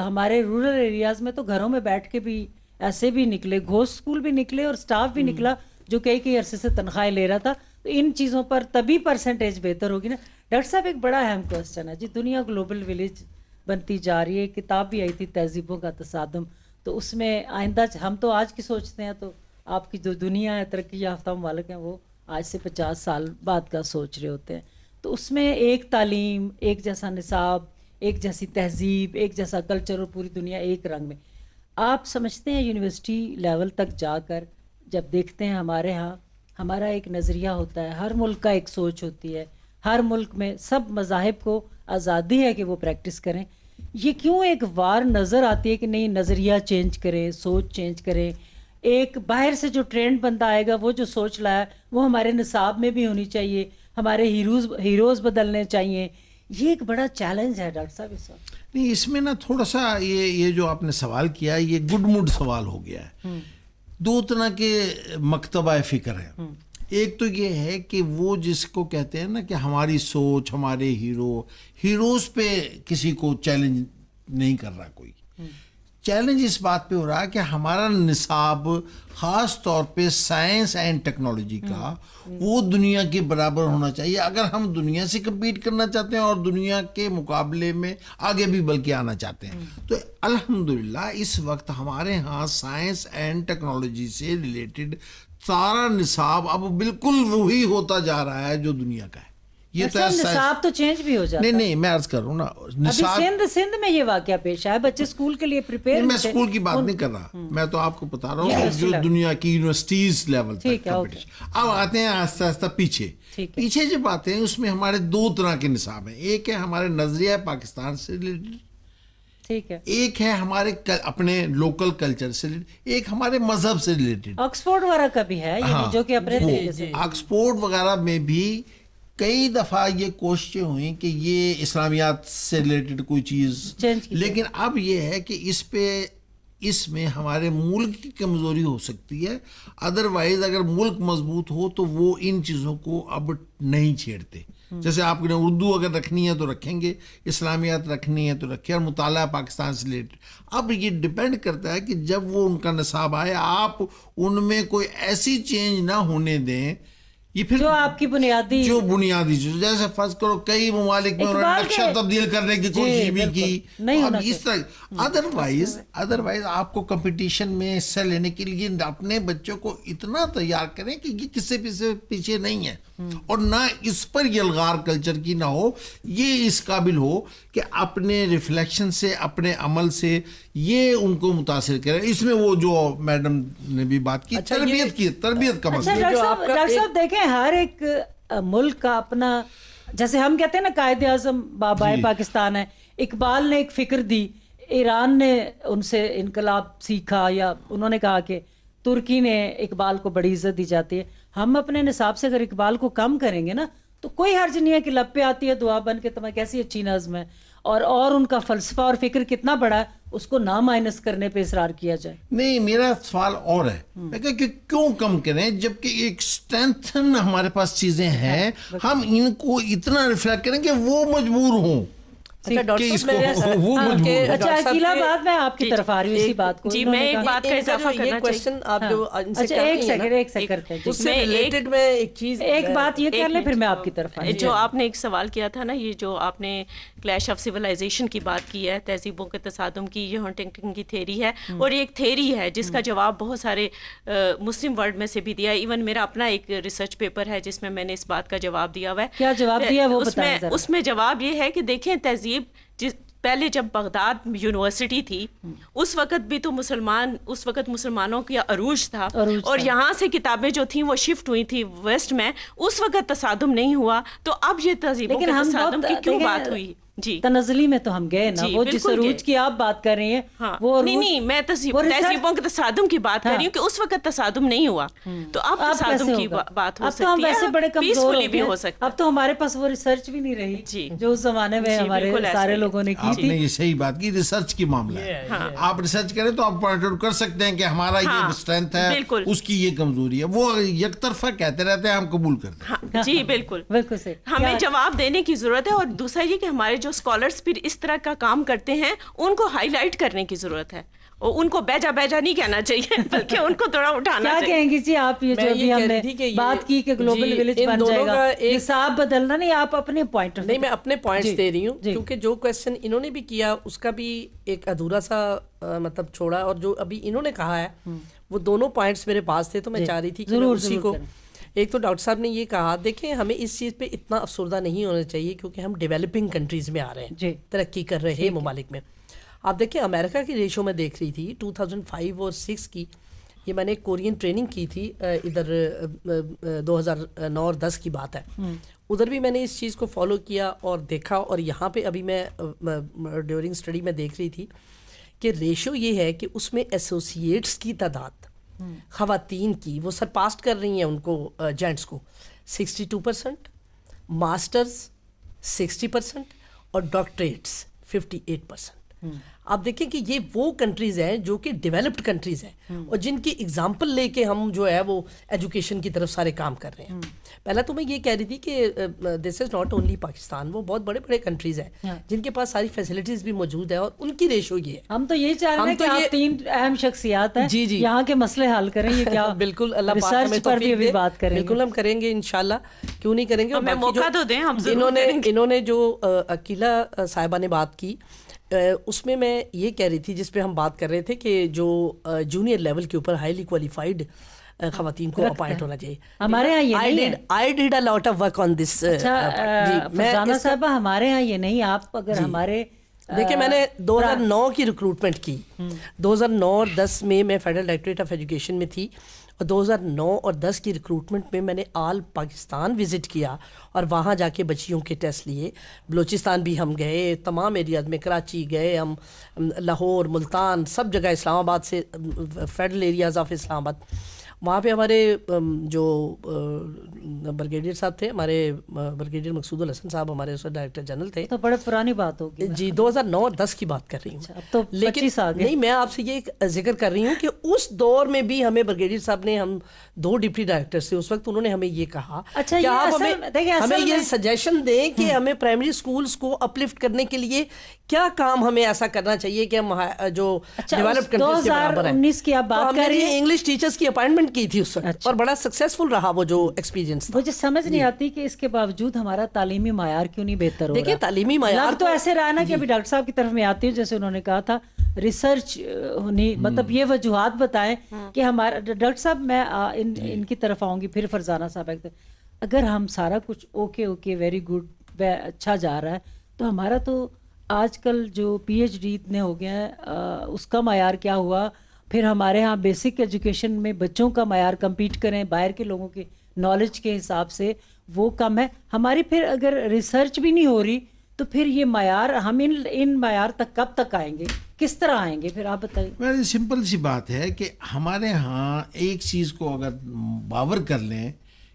[SPEAKER 1] ہمارے رورل ایریاز میں تو گھروں میں بیٹھ کے بھی ایسے بھی نکلے, گھوسٹ اسکول بھی نکلے, اور سٹاف بھی نکلا جو کئی عرصے سے تنخواہیں لے رہا تھا. تو ان چیزوں پر تبھی پرسنٹیج بہتر ہوگی نا. ڈاکٹر صاحب ایک بڑا اہم کوسچن ہے جی, دنیا گلوبل ولیج بنتی جا رہی ہے. کتاب بھی آئی تھی تہذیبوں کا تصادم, تو اس میں آئندہ ہم تو آج کی سوچتے ہیں, تو آپ کی جو دنیا ہے ترقی یافتہ ممالک ہیں وہ آج سے 50 سال بعد کا سوچ رہے ہوتے ہیں. تو اس میں ایک تعلیم, ایک جیسا نصاب, ایک جیسی تہذیب, ایک جیسا کلچر, اور پوری دنیا ایک رنگ میں. آپ سمجھتے ہیں یونیورسٹی لیول تک جا کر جب دیکھتے ہیں ہمارے ہاں ہمارا ایک نظریہ ہوتا ہے, ہر ملک کا ایک سوچ ہوتی ہے, ہر ملک میں سب مذاہب کو آزادی ہے کہ وہ پریکٹس کریں, یہ کیوں ایک وار نظر آتی ہے کہ نہیں نظریہ چینج کریں, سوچ چینج کریں, ایک باہر سے جو ٹرینڈ بندہ آئے گا وہ جو سوچ لایا وہ ہمارے نصاب میں بھی ہونی چاہیے, ہمارے ہیروز بدلنے چاہیے. یہ ایک بڑا چیلنج ہے ڈاکٹر صاحب اس وقت.
[SPEAKER 3] نہیں, اس میں نا تھوڑا سا یہ جو آپ نے سوال کیا یہ گڈ موڈ سوال ہو گیا ہے. 2 طرح کے مکتبہ فکر ہیں. ایک تو یہ ہے کہ وہ جس کو کہتے ہیں نا کہ ہماری سوچ, ہمارے ہیروز پہ کسی کو چیلنج نہیں کر رہا کوئی. چیلنج اس بات پہ ہو رہا ہے کہ ہمارا نصاب خاص طور پہ سائنس اینڈ ٹیکنالوجی کا وہ دنیا کے برابر ہونا چاہیے اگر ہم دنیا سے کمپیٹ کرنا چاہتے ہیں اور دنیا کے مقابلے میں آگے بھی بلکہ آنا چاہتے ہیں. تو الحمدللہ اس وقت ہمارے ہاں سائنس اینڈ ٹیکنالوجی سے ریلیٹڈ سارا نصاب اب بالکل وہی ہوتا جا رہا ہے جو دنیا کا ہے. یہ تو
[SPEAKER 1] نصاب تو چینج بھی ہو جاتا ہے.
[SPEAKER 3] نہیں میں عرض کر رہا ہوں نا,
[SPEAKER 1] ابھی سندھ میں یہ واقعہ پیش آیا, بچے اسکول کے لیے پریپیئر.
[SPEAKER 3] میں اسکول کی بات نہیں کر رہا, میں تو آپ کو بتا رہا ہوں جو دنیا کی یونیورسٹیز لیول تک کمپٹیشن. اب آتے ہیں آہستہ آہستہ پیچھے جب آتے ہیں اس میں ہمارے 2 طرح کے نصاب ہیں. ایک ہے ہمارے نظریہ پاکستان سے ریلیٹڈ,
[SPEAKER 1] ٹھیک ہے,
[SPEAKER 3] ایک ہے ہمارے اپنے لوکل کلچر سے ریلیٹڈ, ایک ہمارے مذہب سے ریلیٹڈ.
[SPEAKER 1] آکسفورڈ وغیرہ کا بھی ہے جو کہ اپنے طریقے سے.
[SPEAKER 3] آکسفورڈ وغیرہ میں بھی کئی دفعہ یہ کوششیں ہوئیں کہ یہ اسلامیات سے ریلیٹڈ کوئی چیز, لیکن اب یہ ہے کہ اس میں ہمارے ملک کی کمزوری ہو سکتی ہے. ادروائز اگر ملک مضبوط ہو تو وہ ان چیزوں کو اب نہیں چھیڑتے. جیسے آپ نے اردو اگر رکھنی ہے تو رکھیں گے, اسلامیات رکھنی ہے تو رکھیں, اور مطالعہ پاکستان سے ریلیٹڈ. اب یہ ڈپینڈ کرتا ہے کہ جب وہ ان کا نصاب آئے آپ ان میں کوئی ایسی چینج نہ ہونے دیں یہ پھر
[SPEAKER 1] جو آپ کی بنیادی
[SPEAKER 3] جو بنیادی جیسے فرض کرو کئی ممالک میں انہوں نے نقشہ تبدیل کرنے کی کوشش بھی کی. اب اس طرح ادروائز آپ کو کمپٹیشن میں حصہ لینے کے لیے اپنے بچوں کو اتنا تیار کریں کہ یہ کسی پیچھے نہیں ہے, اور نہ اس پر یہ الغار کلچر کی نہ ہو, یہ اس قابل ہو کہ اپنے ریفلیکشن سے اپنے عمل سے یہ ان کو متاثر کرے. اس میں وہ جو میڈم نے بھی بات کی تربیت کا مسئلہ.
[SPEAKER 1] ڈاکٹر صاحب دیکھیں, ہر ایک ملک کا اپنا, جیسے ہم کہتے ہیں نا قائد اعظم بابائے پاکستان ہے, اقبال نے ایک فکر دی, ایران نے ان سے انقلاب سیکھا, یا انہوں نے کہا کہ ترکی نے اقبال کو بڑی عزت دی جاتی ہے. ہم اپنے نصاب سے اگر اقبال کو کم کریں گے نا تو کوئی حرج نہیں ہے کہ لب پہ آتی ہے دعا بن کے تمہیں کیسی اچھی نظم ہے, اور ان کا فلسفہ اور فکر کتنا بڑا ہے, اس کو نہ مائنس کرنے پہ اصرار کیا جائے.
[SPEAKER 3] نہیں, میرا سوال اور ہے, میں کہا کہ کیوں کم کریں جبکہ ایک اسٹرینتھن ہمارے پاس چیزیں ہیں, ہم ان کو اتنا ریفلیکٹ کریں کہ وہ مجبور ہوں.
[SPEAKER 1] اچھا اکیلا بات میں آپ کی طرف آ رہی ہوں اسی بات کو.
[SPEAKER 2] جی میں ایک بات کا اضافہ کرنا
[SPEAKER 1] ایک بات یہ کر لیں پھر میں آپ کی طرف.
[SPEAKER 2] جو آپ نے ایک سوال کیا تھا نا, یہ جو آپ نے کلیش آف سویلائزیشن کی بات کی ہے, تہذیبوں کے تصادم کی, یہ ہنٹنگٹن کی تھیری ہے, اور یہ ایک تھیری ہے جس کا جواب بہت سارے مسلم ورلڈ میں سے بھی دیا ہے. ایون میرا اپنا ایک ریسرچ پیپر ہے جس میں میں نے اس بات کا جواب دیا ہوا ہے.
[SPEAKER 1] کیا جواب دیا وہ بتائیں ذرا.
[SPEAKER 2] اس میں جواب یہ ہے کہ دیکھیں, تہذیب پہلے جب بغداد یونیورسٹی تھی اس وقت بھی تو اس وقت مسلمانوں کا عروج تھا, اور یہاں سے کتابیں جو تھیں وہ شفٹ ہوئی تھی ویسٹ میں, اس وقت تصادم نہیں ہوا. تو اب یہ تہذیبوں کے تصادم کی کیوں بات ہوئی؟ جی
[SPEAKER 1] تنزلی میں تو ہم گئے نا, وہ جس عروج کی آپ بات کر رہی ہیں وہ
[SPEAKER 2] نہیں, میں تہذیبوں کے تصادم کی بات کر رہی ہوں کہ اس وقت تصادم نہیں ہوا, تو اب تصادم کی بات ہو سکتی ہے, پیسفلی بھی ہو سکتا ہے.
[SPEAKER 1] اب تو ہمارے پاس وہ ریسرچ بھی نہیں رہی جو اس زمانے میں ہمارے سارے لوگوں نے کی تھی.
[SPEAKER 3] آپ نے یہ صحیح بات کی, ریسرچ کی معاملہ ہے. آپ ریسرچ کریں تو آپ پوائنٹ آؤٹ کر سکتے ہیں کہ ہمارا یہ اسٹرینتھ ہے, اس کی یہ کمزوری ہے. وہ یک طرفہ کہتے رہتے ہیں, ہم قبول کرتے ہیں.
[SPEAKER 2] جی بالکل
[SPEAKER 1] بالکل صحیح.
[SPEAKER 2] ہمیں جواب دینے کی ضرورت ہے, اور دوسرا یہ کہ ہمارے جو اسکالرس پھر اس طرح کا کام کرتے ہیں ان کو ہائی لائٹ کرنے کی ضرورت ہے, اور ان کو بیجا نہیں کہنا چاہیے بلکہ ان کو تھوڑا اٹھانا چاہیے.
[SPEAKER 1] کیا کہیں گی جی آپ, یہ جو ابھی ہم نے بات کی کہ گلوبل ولیج بن جائے گا, حساب بدلنا نہیں, آپ اپنے پوائنٹ.
[SPEAKER 4] نہیں, میں اپنے پوائنٹس دے رہی ہوں کیونکہ جو کویسچن انہوں نے بھی کیا اس کا بھی ایک ادھورا سا مطلب چھوڑا, اور جو ابھی انہوں نے کہا ہے وہ دونوں پوائنٹس میرے پاس تھے, تو میں چاہ رہی تھی کہ اسی کو. ایک تو ڈاکٹر صاحب نے یہ کہا, دیکھیں ہمیں اس چیز پہ اتنا افسردہ نہیں ہونا چاہیے کیونکہ ہم ڈیولپنگ کنٹریز میں آ رہے ہیں, ترقی کر رہے ہیں ممالک میں. آپ دیکھیں امریکہ کی ریشو میں دیکھ رہی تھی 2005 اور 6 کی, یہ میں نے کورین ٹریننگ کی تھی ادھر 2009 اور 10 کی بات ہے, ادھر بھی میں نے اس چیز کو فالو کیا اور دیکھا, اور یہاں پہ ابھی میں ڈیورنگ اسٹڈی میں دیکھ رہی تھی کہ ریشو یہ ہے کہ اس میں ایسوسیٹس کی تعداد خواتین کی وہ سرپاسٹ کر رہی ہیں ان کو, جینٹس کو 62%, ماسٹرز 60% اور ڈاکٹریٹس 58%. آپ دیکھیں کہ یہ وہ کنٹریز ہیں جو کہ ڈیولپڈ کنٹریز ہیں, اور جن کی اگزامپل لے کے ہم جو ہے وہ ایجوکیشن کی طرف سارے کام کر رہے ہیں. پہلا تو میں یہ کہہ رہی تھی کہ دس از ناٹ اونلی پاکستان, وہ بہت بڑے بڑے کنٹریز ہیں جن کے پاس ساری فیسلٹیز بھی موجود ہیں, اور ان کی ریشو یہ ہے.
[SPEAKER 1] ہم تو یہی چاہ رہے ہیں کہ آپ 3 اہم شخصیات ہیں یہاں کے مسئلے حل کریں. یہ کیا
[SPEAKER 4] بالکل, اللہ پاک
[SPEAKER 1] ریسرچ پر بھی بات کریں,
[SPEAKER 4] بالکل ہم کریں گے انشاءاللہ, کیوں نہیں کریں گے.
[SPEAKER 2] ہمیں موقع تو دیں, ہم ضرور کریں گے.
[SPEAKER 4] انہوں نے جو عقیلہ صاحبہ نے بات کی اس میں یہ کہہ رہی تھی, جس پہ ہم بات کر رہے تھے کہ جو جونیئر لیول کے اوپر ہائیلی کوالیفائڈ خواتین کو اپائنٹ ہونا چاہیے.
[SPEAKER 1] ہمارے ہاں یہ نہیں ہے.
[SPEAKER 4] I did a lot of work on this.
[SPEAKER 1] Farzana صاحبہ ہمارے ہاں یہ نہیں. آپ اگر ہمارے
[SPEAKER 4] دیکھیں, میں نے 2009 کی ریکروٹمنٹ کی, 2009 اور 10 میں میں فیڈرل ڈائریکٹوریٹ آف ایجوکیشن میں تھی, اور 2009 اور 10 کی ریکروٹمنٹ میں میں نے آل پاکستان وزٹ کیا, اور وہاں جا کے بچیوں کے ٹیسٹ لیے. بلوچستان بھی ہم گئے, تمام ایریاز میں, کراچی گئے ہم, لاہور, ملتان, سب جگہ, اسلام آباد سے فیڈرل ایریاز آف اسلام آباد. وہاں پہ ہمارے جو بریگیڈیئر صاحب تھے, ہمارے بریگیڈیئر مقصود الحسن صاحب ہمارے اس وقت ڈائریکٹر جنرل تھے.
[SPEAKER 1] تو بڑے پرانی بات ہوگی.
[SPEAKER 4] جی 2009 اور 10 کی بات کر رہی ہوں.
[SPEAKER 1] اب تو 25 آ گئے.
[SPEAKER 4] نہیں, میں آپ سے یہ ذکر کر رہی ہوں کہ اس دور میں بھی ہمیں بریگیڈیئر صاحب نے, ہم 2 ڈپٹی ڈائریکٹر سے اس وقت, انہوں نے ہمیں یہ کہا کہ آپ ہمیں یہ سجیشن دیں کہ ہمیں پرائمری اسکولس کو اپلفٹ کرنے کے لیے کیا کام ہمیں ایسا کرنا چاہیے کہ ہم جو ڈیولپڈ کنٹریز کے برابر ہیں.
[SPEAKER 1] 2019 کی آپ بات کر رہی ہیں,
[SPEAKER 4] انگلش ٹیچرز کی اپائنٹمنٹ اٹیمپٹ کی تھی اس وقت اور بڑا سکسیسفل رہا وہ جو ایکسپیرینس تھا.
[SPEAKER 1] مجھے سمجھ نہیں آتی کہ اس کے باوجود ہمارا تعلیمی معیار کیوں نہیں بہتر ہو رہا.
[SPEAKER 4] دیکھیں تعلیمی معیار
[SPEAKER 1] تو ایسے رہا نا کہ ابھی ڈاکٹر صاحب کی طرف میں آتی ہوں, جیسے انہوں نے کہا تھا ریسرچ ہونی, مطلب یہ وجوہات بتائیں کہ ہمارا. ڈاکٹر صاحب میں ان کی طرف آؤں گی, پھر فرزانہ صاحب. اگر ہم سارا کچھ اوکے ویری گڈ اچھا جا رہا ہے, تو ہمارا تو آج کل جو پی ایچ ڈی اتنے ہو گئے ہیں اس کا معیار کیا ہوا. پھر ہمارے ہاں بیسک ایجوکیشن میں بچوں کا معیار کمپیٹ کریں باہر کے لوگوں کے نالج کے حساب سے وہ کم ہے ہماری. پھر اگر ریسرچ بھی نہیں ہو رہی تو پھر یہ معیار, ہم ان معیار تک کب تک آئیں گے, کس طرح آئیں گے پھر, آپ بتائیے.
[SPEAKER 3] میری سمپل سی بات ہے کہ ہمارے ہاں ایک چیز کو اگر باور کر لیں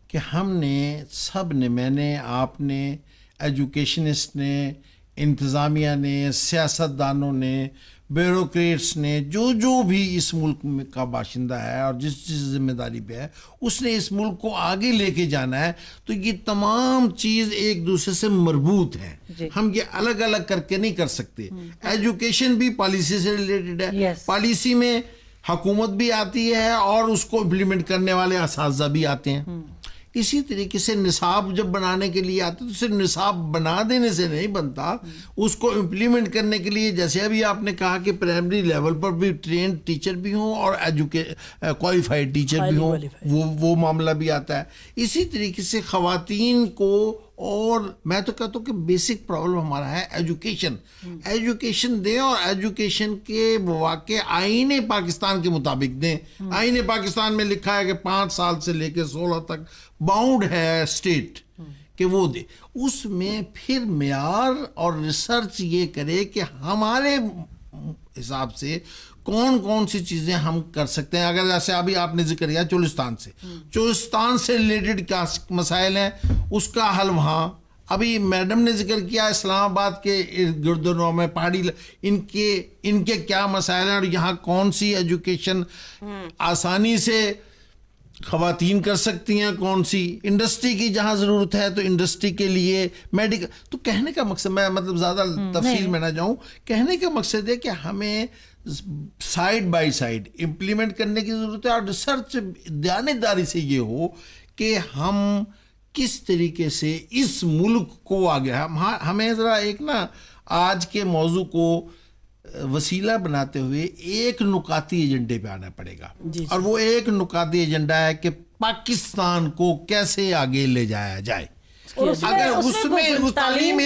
[SPEAKER 3] کہ ہم نے سب نے, میں نے, آپ نے, ایجوکیشنسٹ نے, انتظامیہ نے, سیاستدانوں نے, بیوروکریٹس نے, جو بھی اس ملک کا باشندہ ہے اور جس ذمہ داری پہ ہے اس نے اس ملک کو آگے لے کے جانا ہے. تو یہ تمام چیز ایک دوسرے سے مربوط ہیں, ہم یہ الگ الگ کر کے نہیں کر سکتے. ایجوکیشن بھی پالیسی سے ریلیٹڈ ہے, پالیسی میں حکومت بھی آتی ہے اور اس کو امپلیمنٹ کرنے والے اساتذہ بھی آتے ہیں. اسی طریقے سے نصاب جب بنانے کے لیے آتے تو صرف نصاب بنا دینے سے نہیں بنتا, اس کو امپلیمنٹ کرنے کے لیے جیسے ابھی آپ نے کہا کہ پرائمری لیول پر بھی ٹرینڈ ٹیچر بھی ہوں اور کوالیفائڈ ٹیچر بھی ہوں, وہ معاملہ بھی آتا ہے. اسی طریقے سے خواتین کو, اور میں تو کہتا ہوں کہ بیسک پرابلم ہمارا ہے ایجوکیشن دیں, اور ایجوکیشن کے مواقع آئین پاکستان کے مطابق دیں. آئین پاکستان میں لکھا ہے کہ 5 سال سے لے کے 16 تک باؤنڈ ہے اسٹیٹ کہ وہ دے. اس میں پھر معیار اور ریسرچ یہ کرے کہ ہمارے حساب سے کون سی چیزیں ہم کر سکتے ہیں. اگر جیسے ابھی آپ نے ذکر کیا چولستان سے ریلیٹڈ کیا مسائل ہیں, اس کا حل وہاں. ابھی میڈم نے ذکر کیا اسلام آباد کے گردنوں میں پہاڑی ان کے کیا مسائل ہیں اور یہاں کون سی ایجوکیشن آسانی سے خواتین کر سکتی ہیں, کون سی انڈسٹری کی جہاں ضرورت ہے تو انڈسٹری کے لیے میڈیکل. تو کہنے کا مقصد, میں مطلب زیادہ تفصیل میں نہ جاؤں, کہنے کا مقصد ہے کہ ہمیں سائیڈ بائی سائیڈ امپلیمنٹ کرنے کی ضرورت ہے. اور ریسرچ دیانتداری سے یہ ہو کہ ہم کس طریقے سے اس ملک کو آگے, ہمیں ذرا ایک نا آج کے موضوع کو وسیلہ بناتے ہوئے ایک نکاتی ایجنڈے پہ آنا پڑے گا. اور وہ ایک نکاتی ایجنڈا ہے کہ پاکستان کو کیسے آگے لے جایا جائے. اگر اس میں تعلیم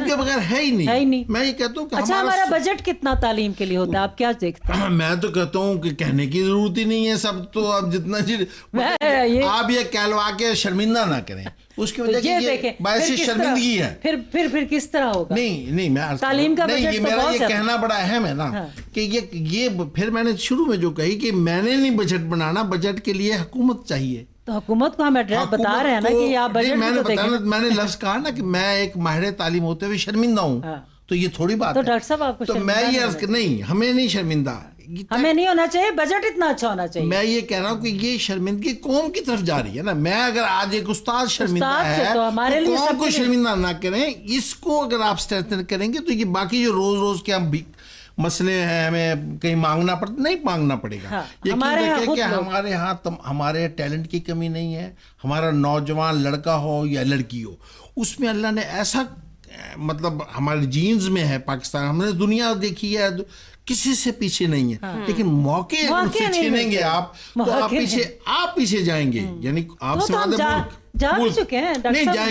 [SPEAKER 3] کے بغیر ہے ہی نہیں. میں یہ کہتا ہوں کہ
[SPEAKER 1] اچھا ہمارا بجٹ کتنا تعلیم کے لیے ہوتا ہے, آپ کیا دیکھتے ہیں؟
[SPEAKER 3] میں تو کہتا ہوں کہ کہنے کی ضرورت ہی نہیں ہے. سب تو اب جتنا آپ یہ کہلوا کے شرمندہ نہ کریں, اس کی وجہ یہ باعث شرمندگی ہے.
[SPEAKER 1] پھر کس طرح ہوگا؟
[SPEAKER 3] نہیں میں
[SPEAKER 1] تعلیم کا بجٹ
[SPEAKER 3] میرا یہ کہنا بڑا اہم ہے نا کہ یہ پھر میں نے شروع میں جو کہی کہ میں نے نہیں بجٹ بنانا, بجٹ کے لیے حکومت چاہیے.
[SPEAKER 1] تو حکومت کو ہم ایڈریس بتا رہے ہیں نا کہ آپ بجٹ
[SPEAKER 3] میں نے بتایا, میں نے لفظ کہا نا کہ میں ایک ماہر تعلیم ہوتے ہوئے شرمندہ ہوں, تو یہ تھوڑی بات ہے.
[SPEAKER 1] تو ڈاکٹر صاحب آپ کو
[SPEAKER 3] تو میں یہ نہیں, ہمیں نہیں شرمندہ,
[SPEAKER 1] ہمیں نہیں ہونا چاہیے, بجٹ اتنا اچھا ہونا چاہیے.
[SPEAKER 3] میں یہ کہہ رہا ہوں کہ یہ شرمندگی قوم کی طرف جا رہی ہے نا. میں اگر آج ایک استاد شرمندہ ہے تو قوم کو شرمندہ نہ کریں. اس کو اگر آپ اسٹرینتھن کریں گے تو یہ باقی جو روز کے ہم مسئلے ہیں ہمیں کہیں مانگنا پڑتا, نہیں مانگنا پڑے گا. یقین رکھیں کہ ہمارے ہاں ہمارے ٹیلنٹ کی کمی نہیں ہے. ہمارا نوجوان لڑکا ہو یا لڑکی ہو, اس میں اللہ نے ایسا مطلب ہمارے جینز میں ہے پاکستان, ہم نے دنیا دیکھی ہے, کسی سے پیچھے نہیں ہے. لیکن موقع سے چھینیں گے آپ تو آپ پیچھے جائیں گے. یعنی آپ سے
[SPEAKER 1] جا چکے ہیں,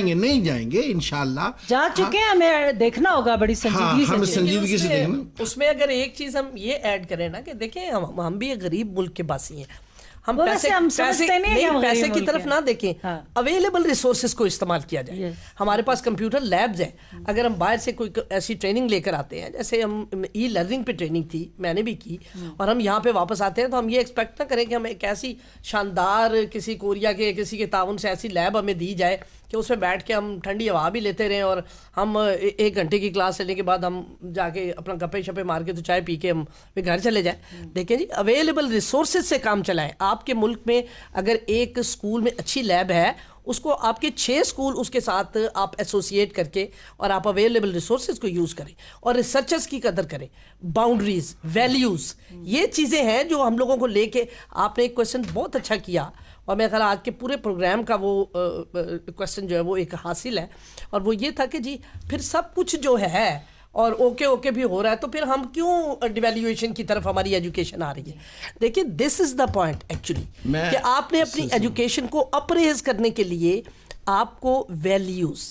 [SPEAKER 3] نہیں جائیں گے انشاءاللہ,
[SPEAKER 1] جا چکے ہیں. ہمیں دیکھنا ہوگا بڑی
[SPEAKER 3] سنجیدگی سے دیکھنا.
[SPEAKER 4] اس میں اگر ایک چیز ہم یہ ایڈ کریں نا کہ دیکھیں ہم بھی ایک غریب ملک کے باسی ہیں, ہم پیسے کی طرف نہ دیکھیں, اویلیبل ریسورسز کو استعمال کیا جائے. ہمارے پاس کمپیوٹر لیبز ہیں, اگر ہم باہر سے کوئی ایسی ٹریننگ لے کر آتے ہیں, جیسے ہم ای لرننگ پہ ٹریننگ تھی, میں نے بھی کی, اور ہم یہاں پہ واپس آتے ہیں تو ہم یہ ایکسپیکٹ نہ کریں کہ ہمیں ایک ایسی شاندار کسی کوریا کے کسی کے تعاون سے ایسی لیب ہمیں دی جائے کہ اس میں بیٹھ کے ہم ٹھنڈی ہوا بھی لیتے رہیں اور ہم 1 گھنٹے کی کلاس لینے کے بعد ہم جا کے اپنا گپے شپے مار کے تو چائے پی کے ہم گھر چلے جائیں. دیکھیں جی, اویلیبل ریسورسز سے کام چلائیں. آپ کے ملک میں اگر ایک اسکول میں اچھی لیب ہے, اس کو آپ کے 6 اسکول اس کے ساتھ آپ ایسوسیٹ کر کے اور آپ اویلیبل ریسورسز کو یوز کریں اور ریسرچرز کی قدر کریں. باؤنڈریز, ویلیوز, یہ چیزیں ہیں جو ہم لوگوں کو لے کے آپ نے ایک کویشچن بہت اچھا کیا, اور میرے خیال آج کے پورے پروگرام کا وہ کویشچن جو ہے وہ ایک حاصل ہے, اور وہ یہ تھا کہ جی پھر سب کچھ جو ہے اور اوکے بھی ہو رہا ہے تو پھر ہم کیوں ڈیویلیویشن کی طرف ہماری ایجوکیشن آ رہی ہے. دیکھیں دس از دا پوائنٹ ایکچولی کہ آپ نے اپنی ایجوکیشن کو اپریز کرنے کے لیے آپ کو ویلیوز,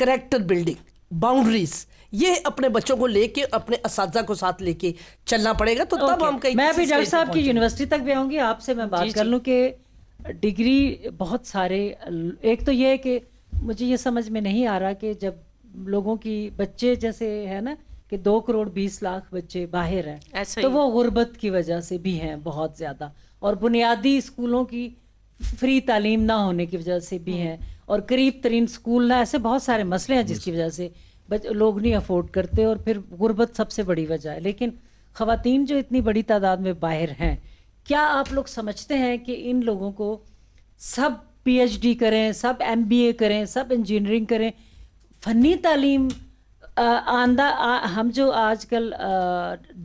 [SPEAKER 4] کریکٹر بلڈنگ, باؤنڈریز, یہ اپنے بچوں کو لے کے اپنے اساتذہ کو ساتھ لے کے چلنا پڑے گا. تو تب ہم کہیں
[SPEAKER 1] میں بھی ڈاکٹر صاحب کی یونیورسٹی تک بھی آؤں گی, آپ سے میں بات کر لوں کہ ڈگری بہت سارے, ایک تو یہ ہے کہ مجھے یہ سمجھ میں نہیں آ رہا کہ جب لوگوں کی بچے جیسے ہے نا کہ 2 کروڑ 20 لاکھ بچے باہر ہیں تو وہ غربت کی وجہ سے بھی ہیں بہت زیادہ, اور بنیادی اسکولوں کی فری تعلیم نہ ہونے کی وجہ سے بھی ہیں, اور قریب ترین اسکول نہ, ایسے بہت سارے مسئلے ہیں جس کی وجہ سے لوگ نہیں افورڈ کرتے, اور پھر غربت سب سے بڑی وجہ ہے. لیکن خواتین جو اتنی بڑی تعداد میں باہر ہیں, کیا آپ لوگ سمجھتے ہیں کہ ان لوگوں کو سب پی ایچ ڈی کریں, سب ایم بی اے کریں, سب انجینئرنگ کریں, فنی تعلیم ہم جو آج کل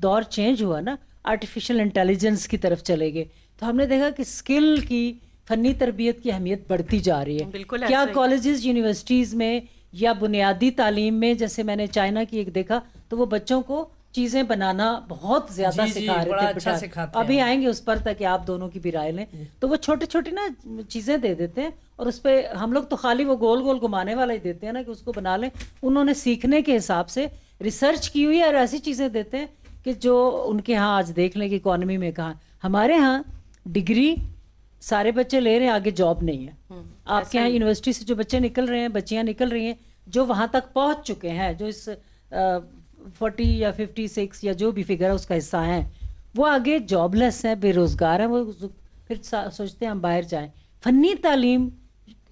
[SPEAKER 1] دور چینج ہوا نا, آرٹیفیشل انٹیلیجنس کی طرف چلے گئے, تو ہم نے دیکھا کہ اسکل کی, فنی تربیت کی اہمیت بڑھتی جا رہی ہے. کیا کالجز یونیورسٹیز میں یا بنیادی تعلیم میں, جیسے میں نے چائنا کی ایک دیکھا تو وہ بچوں کو چیزیں بنانا بہت زیادہ سکھا رہے تھے. ابھی آئیں گے اس پر تاکہ آپ دونوں کی بھی رائے لیں. تو وہ چھوٹے چھوٹے نا چیزیں دے دیتے ہیں, اور اس پہ ہم لوگ تو خالی وہ گول گول گھمانے والا ہی دیتے ہیں نا کہ اس کو بنا لیں. انہوں نے سیکھنے کے حساب سے ریسرچ کی ہوئی ہے اور ایسی چیزیں دیتے ہیں کہ جو ان کے ہاں آج دیکھ لیں کہ اکانومی میں کہاں. ہمارے ہاں ڈگری سارے بچے لے رہے ہیں, آگے جاب نہیں ہے. آپ کے یہاں یونیورسٹی سے جو بچے نکل رہے ہیں, بچیاں نکل رہی ہیں جو وہاں تک پہنچ چکے ہیں, جو اس 40 یا 56 یا جو بھی فگر ہے اس کا حصہ ہیں, وہ آگے جاب لیس ہیں, بے روزگار ہیں. وہ پھر سوچتے ہیں ہم باہر جائیں. فنی تعلیم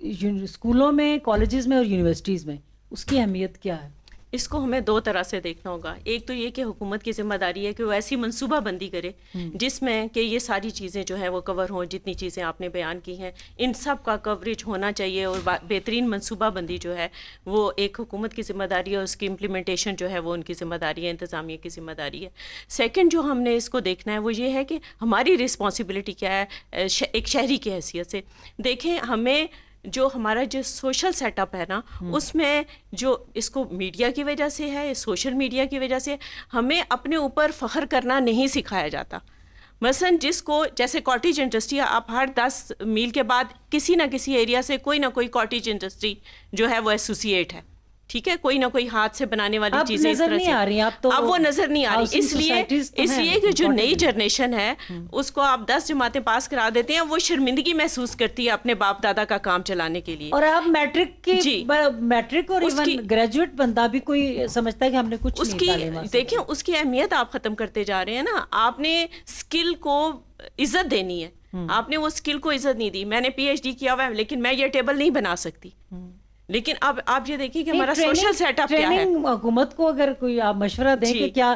[SPEAKER 1] اسکولوں میں, کالجز میں اور یونیورسٹیز میں, اس کی اہمیت کیا ہے؟
[SPEAKER 2] اس کو ہمیں 2 طرح سے دیکھنا ہوگا. ایک تو یہ کہ حکومت کی ذمہ داری ہے کہ وہ ایسی منصوبہ بندی کرے جس میں کہ یہ ساری چیزیں جو ہیں وہ کور ہوں. جتنی چیزیں آپ نے بیان کی ہیں ان سب کا کوریج ہونا چاہیے, اور بہترین منصوبہ بندی جو ہے وہ ایک حکومت کی ذمہ داری ہے, اس کی امپلیمنٹیشن جو ہے وہ ان کی ذمہ داری ہے, انتظامیہ کی ذمہ داری ہے. سیکنڈ جو ہم نے اس کو دیکھنا ہے وہ یہ ہے کہ ہماری رسپانسبلٹی کیا ہے ایک شہری کی حیثیت سے. دیکھیں ہمیں جو ہمارا جو سوشل سیٹ اپ ہے نا, اس میں جو اس کو میڈیا کی وجہ سے ہے, سوشل میڈیا کی وجہ سے ہمیں اپنے اوپر فخر کرنا نہیں سکھایا جاتا. مثلاً جس کو جیسے کاٹیج انڈسٹری, آپ ہر 10 میل کے بعد کسی نہ کسی ایریا سے کوئی نہ کوئی کاٹیج انڈسٹری جو ہے وہ ایسوسیٹ ہے, ٹھیک ہے, کوئی نہ کوئی ہاتھ سے بنانے والی چیزیں اس طرح سے اب وہ نظر نہیں آ رہی. اس لیے کہ جو نئی جنریشن ہے اس کو آپ 10 جماعتیں پاس کرا دیتے ہیں, وہ شرمندگی محسوس کرتی ہے اپنے باپ دادا کا کام چلانے کے لیے.
[SPEAKER 1] اور آپ میٹرک اور ایون گریجویٹ بندہ بھی کوئی سمجھتا ہے کہ ہم نے کچھ
[SPEAKER 2] اس کی دیکھیں اس کی اہمیت آپ ختم کرتے جا رہے ہیں نا. آپ نے اسکل کو عزت دینی ہے, آپ نے وہ اسکل کو عزت نہیں دی. میں نے پی ایچ ڈی کیا ہوا ہے لیکن میں یہ ٹیبل نہیں بنا سکتی. لیکن اب آپ یہ دیکھیں کہ ہمارا سوشل سیٹ اپ کیا ہے.
[SPEAKER 1] حکومت کو اگر کوئی آپ مشورہ دیں کہ کیا,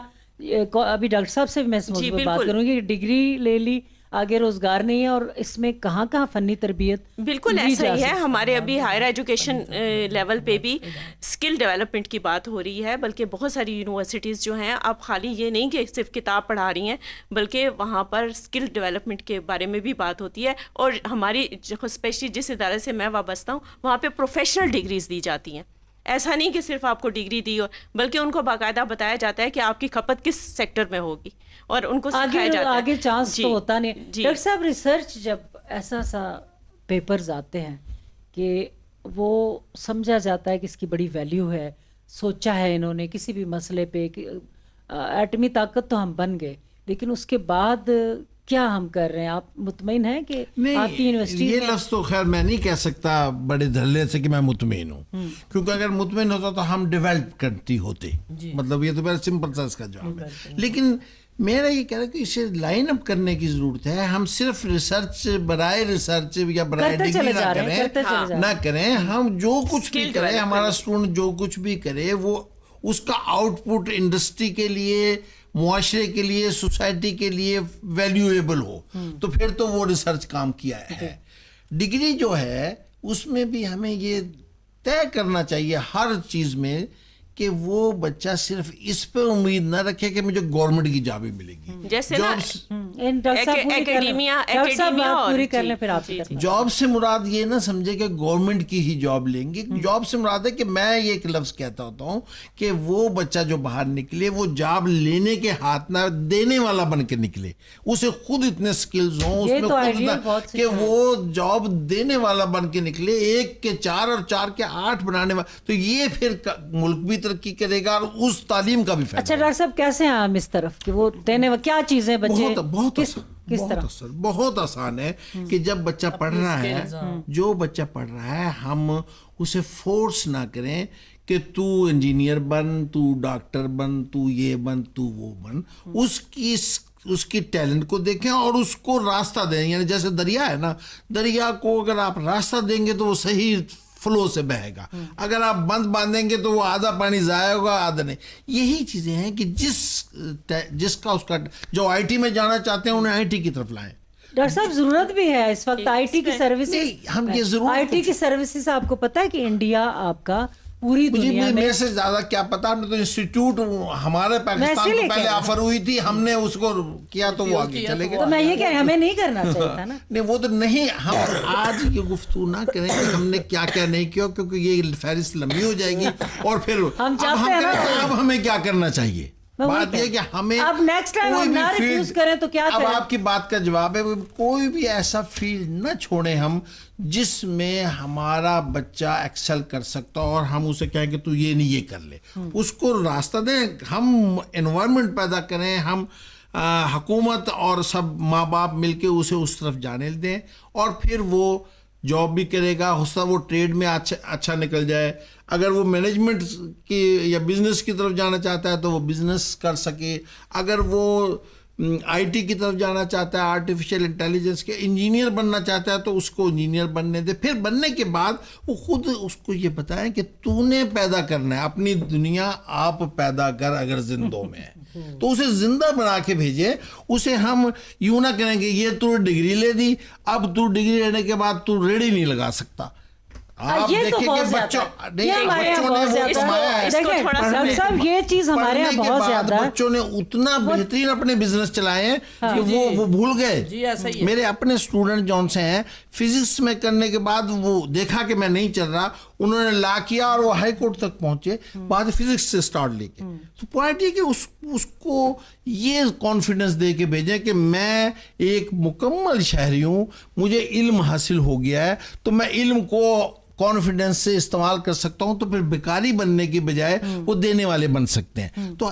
[SPEAKER 1] ابھی ڈاکٹر صاحب سے میں اس موضوع پہ بات کروں گی, ڈگری لے لی آگے روزگار نہیں ہے, اور اس میں کہاں کہاں فنی تربیت
[SPEAKER 2] بالکل ایسا ہی ہے. ہمارے ابھی ہائر ایجوکیشن لیول پہ بھی اسکل ڈیولپمنٹ کی بات ہو رہی ہے, بلکہ بہت ساری یونیورسٹیز جو ہیں اب خالی یہ نہیں کہ صرف کتاب پڑھا رہی ہیں بلکہ وہاں پر اسکل ڈیولپمنٹ کے بارے میں بھی بات ہوتی ہے. اور ہماری اسپیشلی جس ادارے سے میں وابستہ ہوں وہاں پہ پروفیشنل ڈگریز دی جاتی ہیں. ایسا نہیں کہ صرف آپ کو ڈگری دی ہو, بلکہ ان کو باقاعدہ بتایا جاتا ہے کہ آپ کی کھپت کس سیکٹر میں ہوگی, اور ان کو سکھایا جاتا ہے.
[SPEAKER 1] آگے چانس تو ہوتا نہیں. ڈاکٹر صاحب ریسرچ جب ایسا سا پیپرز آتے ہیں کہ وہ سمجھا جاتا ہے کہ اس کی بڑی ویلیو ہے, سوچا ہے انہوں نے کسی بھی مسئلے پہ, ایٹمی طاقت تو ہم بن گئے, لیکن اس کے بعد کیا ہم کر رہے ہیں؟ آپ مطمئن ہیں کہ آپ کی یونیورسٹی؟
[SPEAKER 3] یہ لفظ تو خیر میں نہیں کہہ سکتا بڑے دھڑلے سے کہ میں مطمئن ہوں, کیونکہ اگر مطمئن ہوتا تو ہم ڈیولپ کرتی ہوتے. مطلب یہ تو میرا سمپل سا اس کا جواب ہے. لیکن میرا یہ کہہ رہا ہے کہ اسے لائن اپ کرنے کی ضرورت ہے. ہم صرف ریسرچ برائے ریسرچ یا برائے ڈگری نہ کریں. ہم جو کچھ بھی کریں, ہمارا اسٹوڈنٹ جو کچھ بھی کرے وہ اس کا آؤٹ پٹ انڈسٹری کے لیے, معاشرے کے لیے, سوسائٹی کے لیے ویلیویبل ہو, تو پھر تو وہ ریسرچ کام کیا ہے. ڈگری جو ہے اس میں بھی ہمیں یہ طے کرنا چاہیے ہر چیز میں کہ وہ بچہ صرف اس پہ امید نہ رکھے کہ مجھے گورنمنٹ کی جاب ہی ملے گی.
[SPEAKER 2] جیسے نا
[SPEAKER 3] جاب سے مراد یہ نہ سمجھے کہ گورنمنٹ کی ہی جاب لیں گے. جاب سے مراد ہے کہ میں یہ ایک لفظ کہتا ہوتا ہوں کہ وہ بچہ جو باہر نکلے وہ جاب لینے کے ہاتھ نہ دینے والا بن کے نکلے, اسے خود اتنے سکلز ہوں اس میں خود کہ وہ جاب دینے والا بن کے نکلے, 1 کے 4 اور 4 کے 8 بنانے والا. تو یہ پھر ملک بھی ترقی کرے گا اور اس تعلیم کا بھی فائدہ.
[SPEAKER 1] اچھا ڈاکٹر صاحب کیسے ہیں ہم اس طرف کہ وہ دینے کیا چیزیں بچے
[SPEAKER 3] بہت آسان ہے کہ جب بچہ پڑھ رہا ہے, جو بچہ پڑھ رہا ہے ہم اسے فورس نہ کریں کہ تو انجینئر بن, تو ڈاکٹر بن, تو یہ بن, تو وہ بن. اس کی ٹیلنٹ کو دیکھیں اور اس کو راستہ دیں. یعنی جیسے دریا ہے نا, دریا کو اگر آپ راستہ دیں گے تو وہ صحیح فلو سے بہے گا. اگر آپ بند باندھیں گے تو وہ آدھا پانی ضائع ہوگا, آدھا نہیں. یہی چیزیں ہیں کہ جس کا اس کا جو آئی ٹی میں جانا چاہتے ہیں انہیں آئی ٹی کی طرف لائیں.
[SPEAKER 1] ڈاکٹر صاحب ضرورت بھی ہے اس وقت آئی ٹی کی سروسز.
[SPEAKER 3] ہم یہ ضرور
[SPEAKER 1] آئی ٹی کی سروسز آپ کو پتا ہے کہ انڈیا آپ کا پوری دنیا میں,
[SPEAKER 3] میرے سے زیادہ کیا پتا, ہم نے تو انسٹیٹیوٹ ہمارے پاکستان کو پہلے آفر ہوئی تھی, ہم نے اس کو کیا تو وہ آگے چلے گئے.
[SPEAKER 1] تو میں یہ کہ ہمیں نہیں کرنا چاہیے تھا نا.
[SPEAKER 3] نہیں وہ تو نہیں, ہم آج یہ گفتگو نہ کریں کہ ہم نے کیا کیا نہیں کیا, کیونکہ یہ فہرست لمبی ہو جائے گی اور پھر
[SPEAKER 1] ہم چاہتے ہیں
[SPEAKER 3] اب ہمیں کیا کرنا چاہیے. بات یہ کہ ہمیں
[SPEAKER 1] اب نیکسٹ ٹائم ہم نہ ریفیوز کریں تو کیا کریں.
[SPEAKER 3] اب آپ کی بات کا جواب ہے کوئی بھی ایسا فیلڈ نہ چھوڑیں ہم جس میں ہمارا بچہ ایکسل کر سکتا اور ہم اسے کہیں کہ تو یہ نہیں یہ کر لے. اس کو راستہ دیں, ہم انوائرمنٹ پیدا کریں, ہم حکومت اور سب ماں باپ مل کے اسے اس طرف جانے دیں اور پھر وہ جاب بھی کرے گا. ہو سکتا وہ ٹریڈ میں اچھا نکل جائے. اگر وہ مینجمنٹ کی یا بزنس کی طرف جانا چاہتا ہے تو وہ بزنس کر سکے. اگر وہ آئی ٹی کی طرف جانا چاہتا ہے, آرٹیفیشیل انٹیلیجنس کے انجینئر بننا چاہتا ہے تو اس کو انجینئر بننے دے. پھر بننے کے بعد وہ خود اس کو یہ بتائیں کہ تو نے پیدا کرنا ہے اپنی دنیا, آپ پیدا کر اگر زندوں میں ہے تو اسے زندہ بنا کے بھیجے. اسے ہم یوں نہ کریں گے یہ تو ڈگری لے دی, اب تو ڈگری لینے کے بعد تو ریڑھی نہیں لگا سکتا. آپ دیکھیں کہ بچوں نے بچوں نے اتنا بہترین اپنے بزنس چلائے ہیں کہ وہ بھول گئے. میرے اپنے اسٹوڈنٹ جون سے ہیں, فزکس میں کرنے کے بعد وہ دیکھا کہ میں نہیں چل رہا, انہوں نے لا کیا اور وہ ہائی کورٹ تک پہنچے بعد فزکس سے سٹارٹ لے کے. تو پوائنٹ یہ کہ اس کو یہ کانفیڈنس دے کے بھیجیں کہ میں ایک مکمل شہری ہوں, مجھے علم حاصل ہو گیا ہے تو میں علم کو کانفیڈنس سے استعمال کر سکتا ہوں. تو پھر بیکاری بننے کی بجائے وہ دینے والے بن سکتے ہیں. تو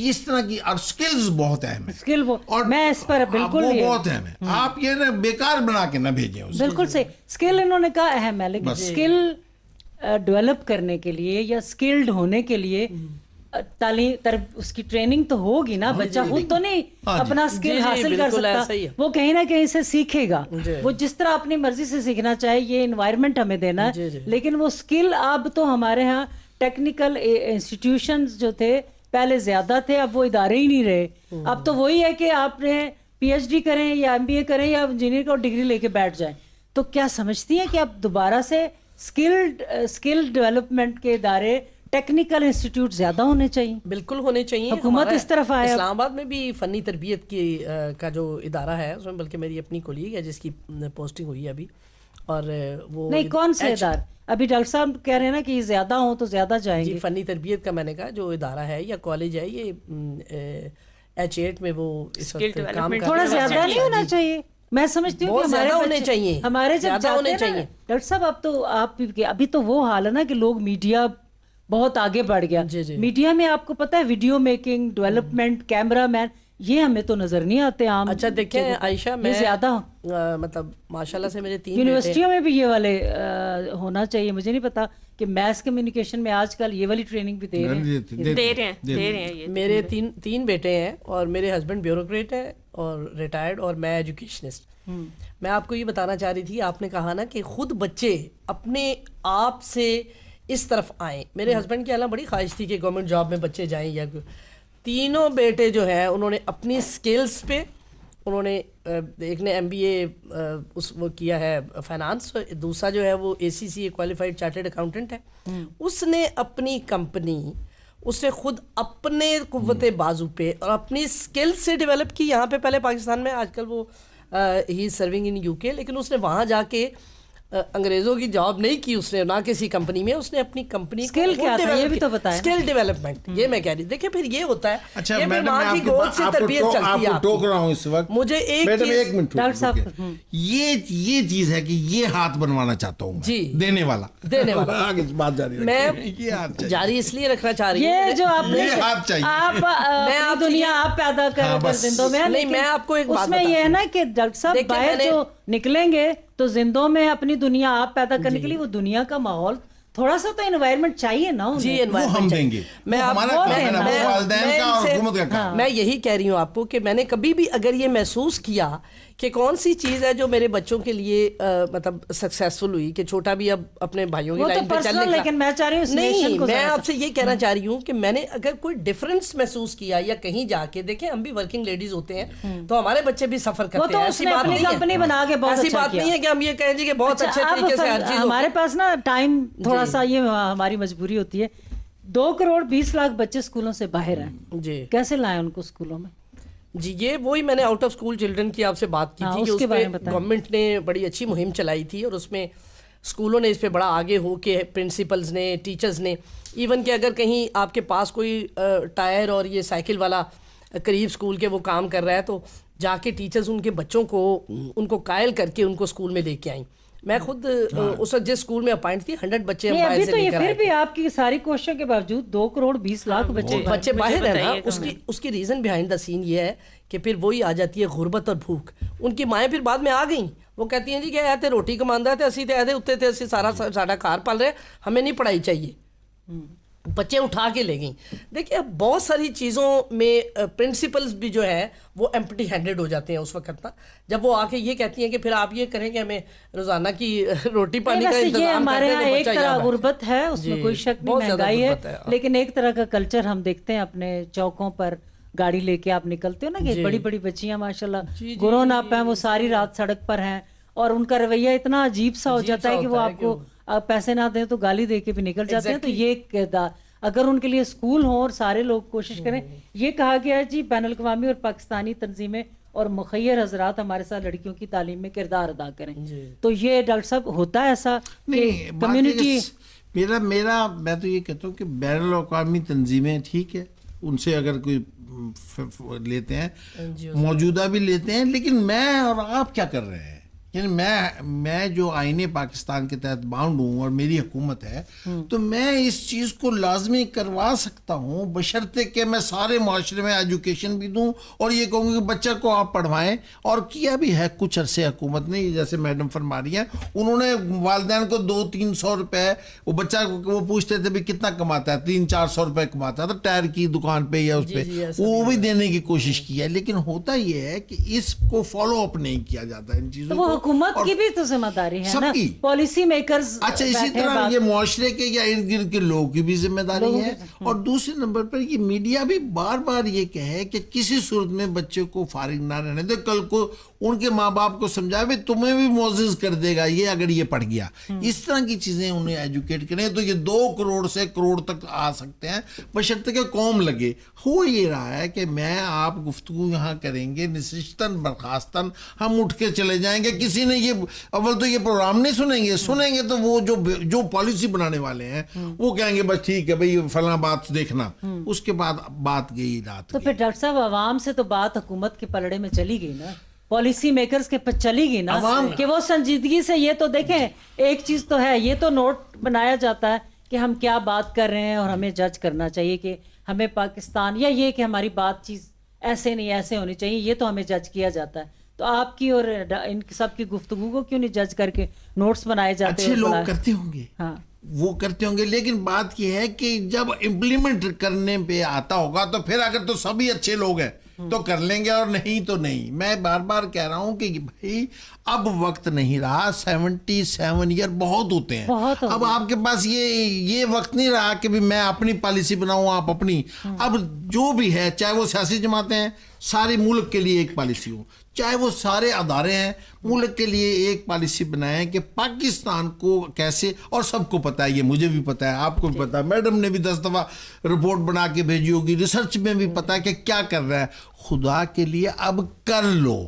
[SPEAKER 3] اس طرح کی اور سکلز بہت اہم ہیں, اور
[SPEAKER 1] میں اس پر بالکل
[SPEAKER 3] وہ بہت اہم ہے. آپ یہ نہ بیکار بنا کے نہ بھیجیں.
[SPEAKER 1] بالکل صحیح, اسکل انہوں نے کہا اہم ہے, لیکن اسکل ڈیولپ کرنے کے لیے یا اسکلڈ ہونے کے لیے تعلیم اس کی ٹریننگ تو ہوگی نا. بچہ خود تو نہیں اپنا اسکل حاصل کر سکتا, وہ کہیں نہ کہیں سے سیکھے گا. وہ جس طرح اپنی مرضی سے سیکھنا چاہے, یہ انوائرمنٹ ہمیں دینا ہے, لیکن وہ اسکل اب تو ہمارے ہاں ٹیکنیکل انسٹیٹیوشنز جو تھے پہلے زیادہ تھے, اب وہ ادارے ہی نہیں رہے. اب تو وہی ہے کہ آپ نے پی ایچ ڈی کریں یا ایم بی اے کریں یا انجینئر کو ڈگری لے کے بیٹھ جائیں. تو کیا سمجھتی ہیں کہ اب دوبارہ سے اسکل ڈیولپمنٹ کے ادارے ٹیکنیکل انسٹیٹیوٹ زیادہ ہونے چاہیے؟
[SPEAKER 4] بالکل ہونے چاہیے.
[SPEAKER 1] حکومت اس طرف آئے.
[SPEAKER 4] اسلام آباد میں بھی فنی تربیت کی کا جو ادارہ ہے اس میں بلکہ میری اپنی کولیگ ہے جس کی پوسٹنگ ہوئی ہے ابھی, اور وہ
[SPEAKER 1] نہیں کون سے ادارے ابھی ڈاکٹر صاحب کہہ رہے ہیں نا کہ زیادہ ہوں تو زیادہ جائیں گے.
[SPEAKER 4] فنی تربیت کا میں نے کہا جو ادارہ ہے یا کالج ہے, یہ H8 میں وہ اس وقت کام کر,
[SPEAKER 1] تھوڑا زیادہ نہیں ہونا چاہیے. میں سمجھتی ہوں کہ ہمارے جب جاتے ہیں ڈاکٹر صاحب, اب تو آپ ابھی تو وہ حال ہے نا کہ لوگ میڈیا بہت آگے بڑھ گیا. میڈیا میں آپ کو پتا ہے ویڈیو میکنگ, ڈیولپمنٹ, کیمرہ مین, یہ ہمیں تو نظر نہیں آتے عام.
[SPEAKER 4] اچھا دیکھیں عائشہ, میں
[SPEAKER 1] زیادہ
[SPEAKER 4] مطلب ماشاءاللہ سے میرے 3
[SPEAKER 1] یونیورسٹیوں میں بھی یہ والے ہونا چاہیے. مجھے نہیں پتا کہ میس کمیونیکیشن میں آج کل یہ والی ٹریننگ بھی دے رہے ہیں.
[SPEAKER 4] میرے 3 بیٹے ہیں اور میرے ہسبینڈ بیوروکریٹ ہے اور ریٹائرڈ, اور میں ایجوکیشنسٹ. میں آپ کو یہ بتانا چاہ رہی تھی, آپ نے کہا نا کہ خود بچے اپنے آپ سے اس طرف آئیں. میرے ہسبینڈ کی اللہ بڑی خواہش تھی کہ گورنمنٹ جاب میں بچے جائیں, یا تینوں بیٹے جو ہیں انہوں نے اپنی سکلز پہ انہوں نے ایک نے MBA اس وہ کیا ہے فائنانس، دوسرا جو ہے وہ ACCA کوالیفائڈ چارٹرڈ اکاؤنٹنٹ ہے. اس نے اپنی کمپنی اس نے خود اپنے قوت بازو پہ اور اپنی اسکل سے ڈیولپ کی یہاں پہ. پہلے پاکستان میں، آج کل وہ ہی سرونگ ان UK، لیکن اس نے وہاں جا کے انگریزوں کی جاب نہیں کی اس نے، نہ کسی کمپنی میں. اس نے اپنی کمپنی
[SPEAKER 1] اسکل کیا تھا یہ بھی تو بتائیں.
[SPEAKER 4] اسکل ڈیولپمنٹ، یہ میں کہہ رہی. دیکھیں پھر یہ ہوتا ہے.
[SPEAKER 3] اچھا
[SPEAKER 4] یہ
[SPEAKER 3] میڈم،
[SPEAKER 4] ماں
[SPEAKER 3] میں
[SPEAKER 4] کی گود سے تربیت چلتی ہے.
[SPEAKER 3] آپ کو ٹوک رہا ہوں اس وقت.
[SPEAKER 4] مجھے ایک
[SPEAKER 3] منٹ
[SPEAKER 1] ڈاکٹر صاحب،
[SPEAKER 3] یہ چیز ہے کہ یہ ہاتھ بنوانا چاہتا ہوں
[SPEAKER 4] جی،
[SPEAKER 3] دینے والا آگے بات جاری
[SPEAKER 4] میں جاری اس لیے رکھنا چاہ رہی ہوں.
[SPEAKER 1] یہ جو آپ نے
[SPEAKER 3] ہاتھ چاہیے،
[SPEAKER 1] آپ دنیا آپ پیدا کر زندوں میں.
[SPEAKER 4] نہیں، میں آپ کو ایک بات
[SPEAKER 1] اس میں یہ ہے نا کہ ڈاکٹر صاحب باہر جو نکلیں گے تو زندوں میں اپنی دنیا آپ پیدا کرنے کے لیے وہ دنیا کا ماحول تھوڑا سا تو انوائرمنٹ چاہیے نا.
[SPEAKER 4] جی،
[SPEAKER 3] وہ ہم دیں گے.
[SPEAKER 4] میں یہی کہہ رہی ہوں آپ کو کہ میں نے کبھی بھی اگر یہ محسوس کیا کہ کون سی چیز ہے جو میرے بچوں کے لیے مطلب سکسیسفل ہوئی، کہ چھوٹا بھی اب اپنے بھائیوں کی لائن پہ چلنے کا،
[SPEAKER 1] لیکن میں چاہ رہی ہوں
[SPEAKER 4] نہیں، میں آپ سے یہ کہنا چاہ رہی ہوں کہ میں نے اگر کوئی ڈفرینس محسوس کیا یا کہیں جا کے دیکھیں، ہم بھی ورکنگ لیڈیز ہوتے ہیں تو ہمارے بچے بھی سفر کرتے ہیں. ایسی بات نہیں ہے کہ ہم یہ کہیں کہ بہت اچھے طریقے سے ہر چیز.
[SPEAKER 1] ہمارے پاس نا ٹائم تھوڑا سا، یہ ہماری مجبوری ہوتی ہے. 2.20 کروڑ بچے اسکولوں سے باہر ہیں. جی، کیسے لائیں ان کو اسکولوں میں؟
[SPEAKER 4] جی، یہ وہی میں نے آؤٹ آف اسکول چلڈرن کی آپ سے بات کی تھی کہ اس پہ گورنمنٹ نے بڑی اچھی مہم چلائی تھی، اور اس میں اسکولوں نے اس پہ بڑا آگے ہو کے، پرنسپلز نے، ٹیچرز نے، ایون کہ اگر کہیں آپ کے پاس کوئی ٹائر اور یہ سائیکل والا قریب اسکول کے وہ کام کر رہا ہے تو جا کے ٹیچرز ان کے بچوں کو ان کو قائل کر کے ان کو اسکول میں لے کے آئیں. میں خود اس وقت جس اسکول میں اپائنٹ تھی 100 بچے ہم باہر سے لے کر آئے.
[SPEAKER 1] پھر بھی آپ کی ساری کوششوں کے باوجود 2.20 کروڑ
[SPEAKER 4] بچے باہر ہیں نا. اس کی ریزن بیہائنڈ دا سین یہ ہے کہ پھر وہی آ جاتی ہے غربت اور بھوک. ان کی مائیں پھر بعد میں آ گئیں، وہ کہتی ہیں جی کہ ایتے روٹی کماندا تے اسی تے ایتے اتے تے اسی سارا ساڈا گھر پل رہے، ہمیں نہیں پڑھائی چاہیے. بچے اٹھا کے لے گئیں. دیکھیں اب بہت ساری چیزوں میں پرنسپلز بھی جو ہے وہ ایمپٹی ہینڈڈ ہو جاتے ہیں اس وقت نا، جب وہ آ کے یہ کہتی ہیں کہ پھر آپ یہ کریں کہ ہمیں روزانہ کی روٹی پانی کا انتظام.
[SPEAKER 1] ہمارے یہاں ایک طرح غربت ہے، اس میں کوئی شک نہیں، مہنگائی ہے، لیکن ایک طرح کا کلچر ہم دیکھتے ہیں اپنے چوکوں پر. گاڑی لے کے آپ نکلتے ہو نا کہ بڑی بڑی بچیاں ماشاءاللہ گرون اپ ہیں، وہ ساری رات سڑک پر ہیں، اور ان کا رویہ اتنا عجیب سا ہو جاتا ہے کہ وہ آپ کو پیسے نہ دیں تو گالی دے کے بھی نکل جاتے ہیں. تو یہ اگر ان کے لیے اسکول ہوں اور سارے لوگ کوشش کریں. یہ کہا گیا ہے جی بین الاقوامی اور پاکستانی تنظیمیں اور مخیر حضرات ہمارے ساتھ لڑکیوں کی تعلیم میں کردار ادا کریں. تو یہ ڈاکٹر صاحب ہوتا ہے ایسا کہ کمیونٹی؟
[SPEAKER 3] میرا میں تو یہ کہتا ہوں کہ بین الاقوامی تنظیمیں ٹھیک ہے، ان سے اگر کوئی لیتے ہیں، موجودہ بھی لیتے ہیں، لیکن میں اور آپ کیا کر رہے ہیں؟ یعنی میں جو آئین پاکستان کے تحت باؤنڈ ہوں اور میری حکومت ہے تو میں اس چیز کو لازمی کروا سکتا ہوں، بشرطے کہ میں سارے معاشرے میں ایجوکیشن بھی دوں اور یہ کہوں کہ بچہ کو آپ پڑھوائیں. اور کیا بھی ہے کچھ عرصے حکومت نے، جیسے میڈم فرما رہی ہیں، انہوں نے والدین کو 200-300 روپے، وہ بچہ وہ پوچھتے تھے بھی کتنا کماتا ہے، 300-400 روپے کماتا تھا ٹائر کی دکان پہ یا اس پہ، وہ بھی دینے کی کوشش کی ہے. لیکن ہوتا یہ ہے کہ اس کو فالو اپ نہیں کیا جاتا ان چیزوں کو.
[SPEAKER 1] حکومت کی بھی تو ذمہ داری ہے نا، پالیسی میکرز.
[SPEAKER 3] اچھا، اسی طرح یہ معاشرے کے یا ارد گرد کے لوگوں کی بھی ذمہ داری ہے. اور دوسرے نمبر پر یہ میڈیا بھی بار بار یہ کہے کہ کسی صورت میں بچے کو فارغ نہ رہنے دے، کل کو ان کے ماں باپ کو سمجھائے بھی تمہیں بھی معزز کر دے گا یہ اگر یہ پڑھ گیا. اس طرح کی چیزیں انہیں ایجوکیٹ کریں تو یہ 2 کروڑ سے کروڑ تک آ سکتے ہیں، بشرطے کہ قوم لگے. ہو یہ رہا ہے کہ میں آپ گفتگو یہاں کریں گے، نشستاً برخاستاً ہم اٹھ کے چلے جائیں گے. کسی نے یہ اول تو یہ پروگرام نہیں سنیں گے تو وہ جو پالیسی بنانے والے ہیں وہ کہیں گے بس ٹھیک ہے بھئی فلاں بات دیکھنا. اس کے بعد بات گئی رات.
[SPEAKER 1] تو پھر ڈاکٹر صاحب عوام سے تو بات حکومت کے پلڑے میں چلی گئی نا، پالیسی میکرز کے پاس چلی گئی نا، کہ وہ سنجیدگی سے یہ تو دیکھیں. ایک چیز تو ہے، یہ تو نوٹ بنایا جاتا ہے کہ ہم کیا بات کر رہے ہیں اور ہمیں جج کرنا چاہیے کہ ہمیں پاکستان، یا یہ کہ ہماری بات چیز ایسے نہیں ایسے ہونی چاہیے، یہ تو ہمیں جج کیا جاتا ہے. تو آپ کی اور ان سب کی گفتگو کو کیوں نہیں جج کر کے نوٹس بنائے جاتے ہیں؟
[SPEAKER 3] اچھے لوگ کرتے ہوں گے، ہاں وہ کرتے ہوں گے، لیکن بات یہ ہے کہ جب امپلیمنٹ کرنے پہ آتا ہوگا تو پھر اگر تو سبھی اچھے لوگ ہیں تو کر لیں گے اور نہیں تو نہیں. میں بار بار کہہ رہا ہوں کہ بھائی اب وقت نہیں رہا. 77 ایئر بہت ہوتے ہیں. اب آپ کے پاس یہ وقت نہیں رہا کہ میں اپنی پالیسی بناؤں, آپ اپنی. اب جو بھی ہے, چاہے وہ سیاسی جماعتیں ہیں, سارے ملک کے لیے ایک پالیسی ہو, چاہے وہ سارے ادارے ہیں, ملک کے لیے ایک پالیسی بنائیں کہ پاکستان کو کیسے, اور سب کو پتہ ہے, یہ مجھے بھی پتہ ہے, آپ کو بھی پتہ ہے, میڈم نے بھی 10 دفعہ رپورٹ بنا کے بھیجی ہوگی, ریسرچ میں بھی پتہ ہے کہ کیا کر رہا ہے. خدا کے لیے اب کر لو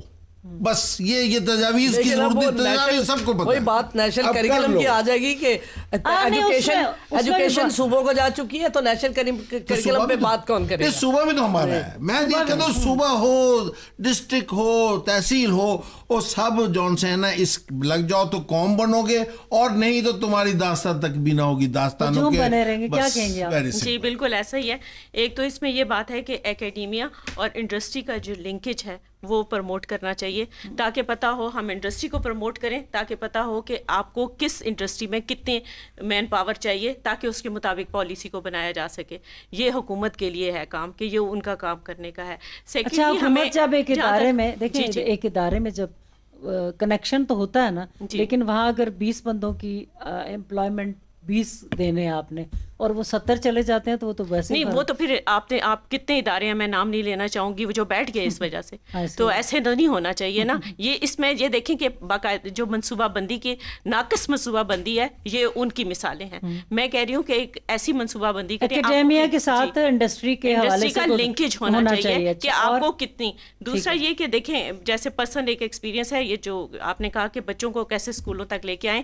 [SPEAKER 3] بس. یہ تجاویز کی ضرورت تجاویز سب کو پتہ ہے.
[SPEAKER 4] وہی بات نیشنل کریکولم کی آ جائے گی کہ ایجوکیشن صوبوں کو جا چکی ہے, تو نیشنل کریکولم پہ بات کون کرے گا؟
[SPEAKER 3] صوبہ بھی تو ہمارا ہے. میں یہ کہتا ہوں صوبہ ہو, ڈسٹرکٹ ہو, تحصیل ہو, وہ سب جون سے ہے نا, اس لگ جاؤ تو قوم بنو گے, اور نہیں تو تمہاری داستان تک بھی نہ ہوگی, داستانوں کے
[SPEAKER 1] بنے رہیں گے. کیا کہیں گے آپ؟
[SPEAKER 2] جی بالکل ایسا ہی ہے. ایک تو اس میں یہ بات ہے کہ اکیڈیمیا اور انڈسٹری کا جو لنکیج ہے وہ پروموٹ کرنا چاہیے, تاکہ پتہ ہو, ہم انڈسٹری کو پروموٹ کریں تاکہ پتہ ہو کہ آپ کو کس انڈسٹری میں کتنے مین پاور چاہیے, تاکہ اس کے مطابق پالیسی کو بنایا جا سکے. یہ حکومت کے لیے ہے کام, کہ یہ ان کا کام کرنے کا ہے.
[SPEAKER 1] اچھا, حکومت جب ایک ادارے میں دیکھیں, ایک ادارے میں جب کنیکشن تو ہوتا ہے نا, لیکن وہاں اگر 20 بندوں کی امپلائمنٹ 20 دینے آپ نے, اور وہ 70 چلے جاتے ہیں, تو وہ تو ویسے
[SPEAKER 2] نہیں, وہ تو پھر آپ کتنے ادارے ہیں, میں نام نہیں لینا چاہوں گی, وہ جو بیٹھ گئے اس وجہ سے, تو ایسے نہیں ہونا چاہیے نا. یہ اس میں یہ دیکھیں کہ باقاعدہ جو منصوبہ بندی کی ناقص منصوبہ بندی ہے, یہ ان کی مثالیں ہیں. میں کہہ رہی ہوں کہ ایک ایسی منصوبہ بندی کریں
[SPEAKER 1] اکیڈیمیا کے ساتھ انڈسٹری کے حوالے سے
[SPEAKER 2] کا لنکیج ہونا چاہیے کہ آپ کو کتنی. دوسرا یہ کہ دیکھیں, جیسے پرسنل ایک ایکسپیرینس ہے, یہ جو آپ نے کہا کہ بچوں کو کیسے اسکولوں تک لے کے آئیں.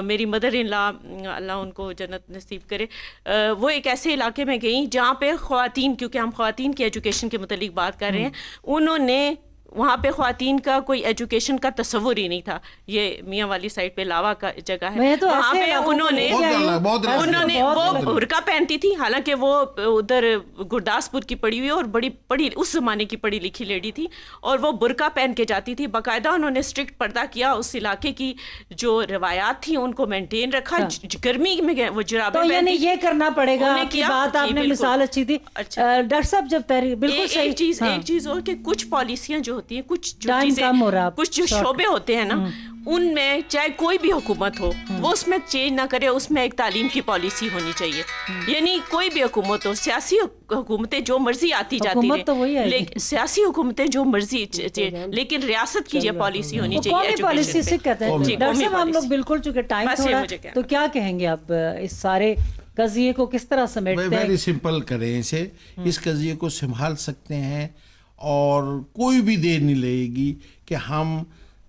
[SPEAKER 2] میری مدر ان لا, اللہ ان کو جنت نصیب کرے, وہ ایک ایسے علاقے میں گئیں جہاں پہ خواتین, کیونکہ ہم خواتین کی ایجوکیشن کے متعلق بات کر رہے ہیں, انہوں نے وہاں پہ خواتین کا کوئی ایجوکیشن کا تصور ہی نہیں تھا. یہ میاں والی سائڈ پہ لاوا کا جگہ ہے, وہاں پہ انہوں نے وہ برقع پہنتی تھی, حالانکہ وہ ادھر گرداسپور کی پڑھی ہوئی اور بڑی پڑھی اس زمانے کی پڑھی لکھی لیڈی تھی, اور وہ برقع پہن کے جاتی تھی. باقاعدہ انہوں نے اسٹرکٹ پردہ کیا, اس علاقے کی جو روایات تھیں ان کو مینٹین رکھا. گرمی میں وہ جرابیں
[SPEAKER 1] پہنتی, یعنی یہ کرنا پڑے گا. بات آپ نے مثال اچھی تھی ڈاکٹر صاحب, جب تحریر بالکل صحیح.
[SPEAKER 2] ایک چیز اور کہ کچھ پالیسیاں جو ہوتی ہیں, کچھ جو شعبے ہوتے ہیں نا, ان میں چاہے کوئی بھی حکومت ہو, وہ اس میں چینج نہ کرے. اس میں ایک تعلیم کی پالیسی ہونی چاہیے. یعنی کوئی بھی حکومت ہو, سیاسی حکومتیں جو مرضی آتی جاتی ہیں, سیاسی حکومتیں جو مرضی, لیکن ریاست کی یہ پالیسی ہونی چاہیے.
[SPEAKER 1] قومی پالیسی سے کہتے ہیں. ڈاکٹر صاحب ہم لوگ بالکل, چونکہ ٹائم تھوڑا, تو کیا کہیں گے آپ اس سارے قضیے کو کس طرح سمیٹتے ہیں؟
[SPEAKER 3] ویری سمپل کریں اسے, اس قضیے کو سنبھال سکتے ہیں, اور کوئی بھی دیر نہیں لگے گی کہ ہم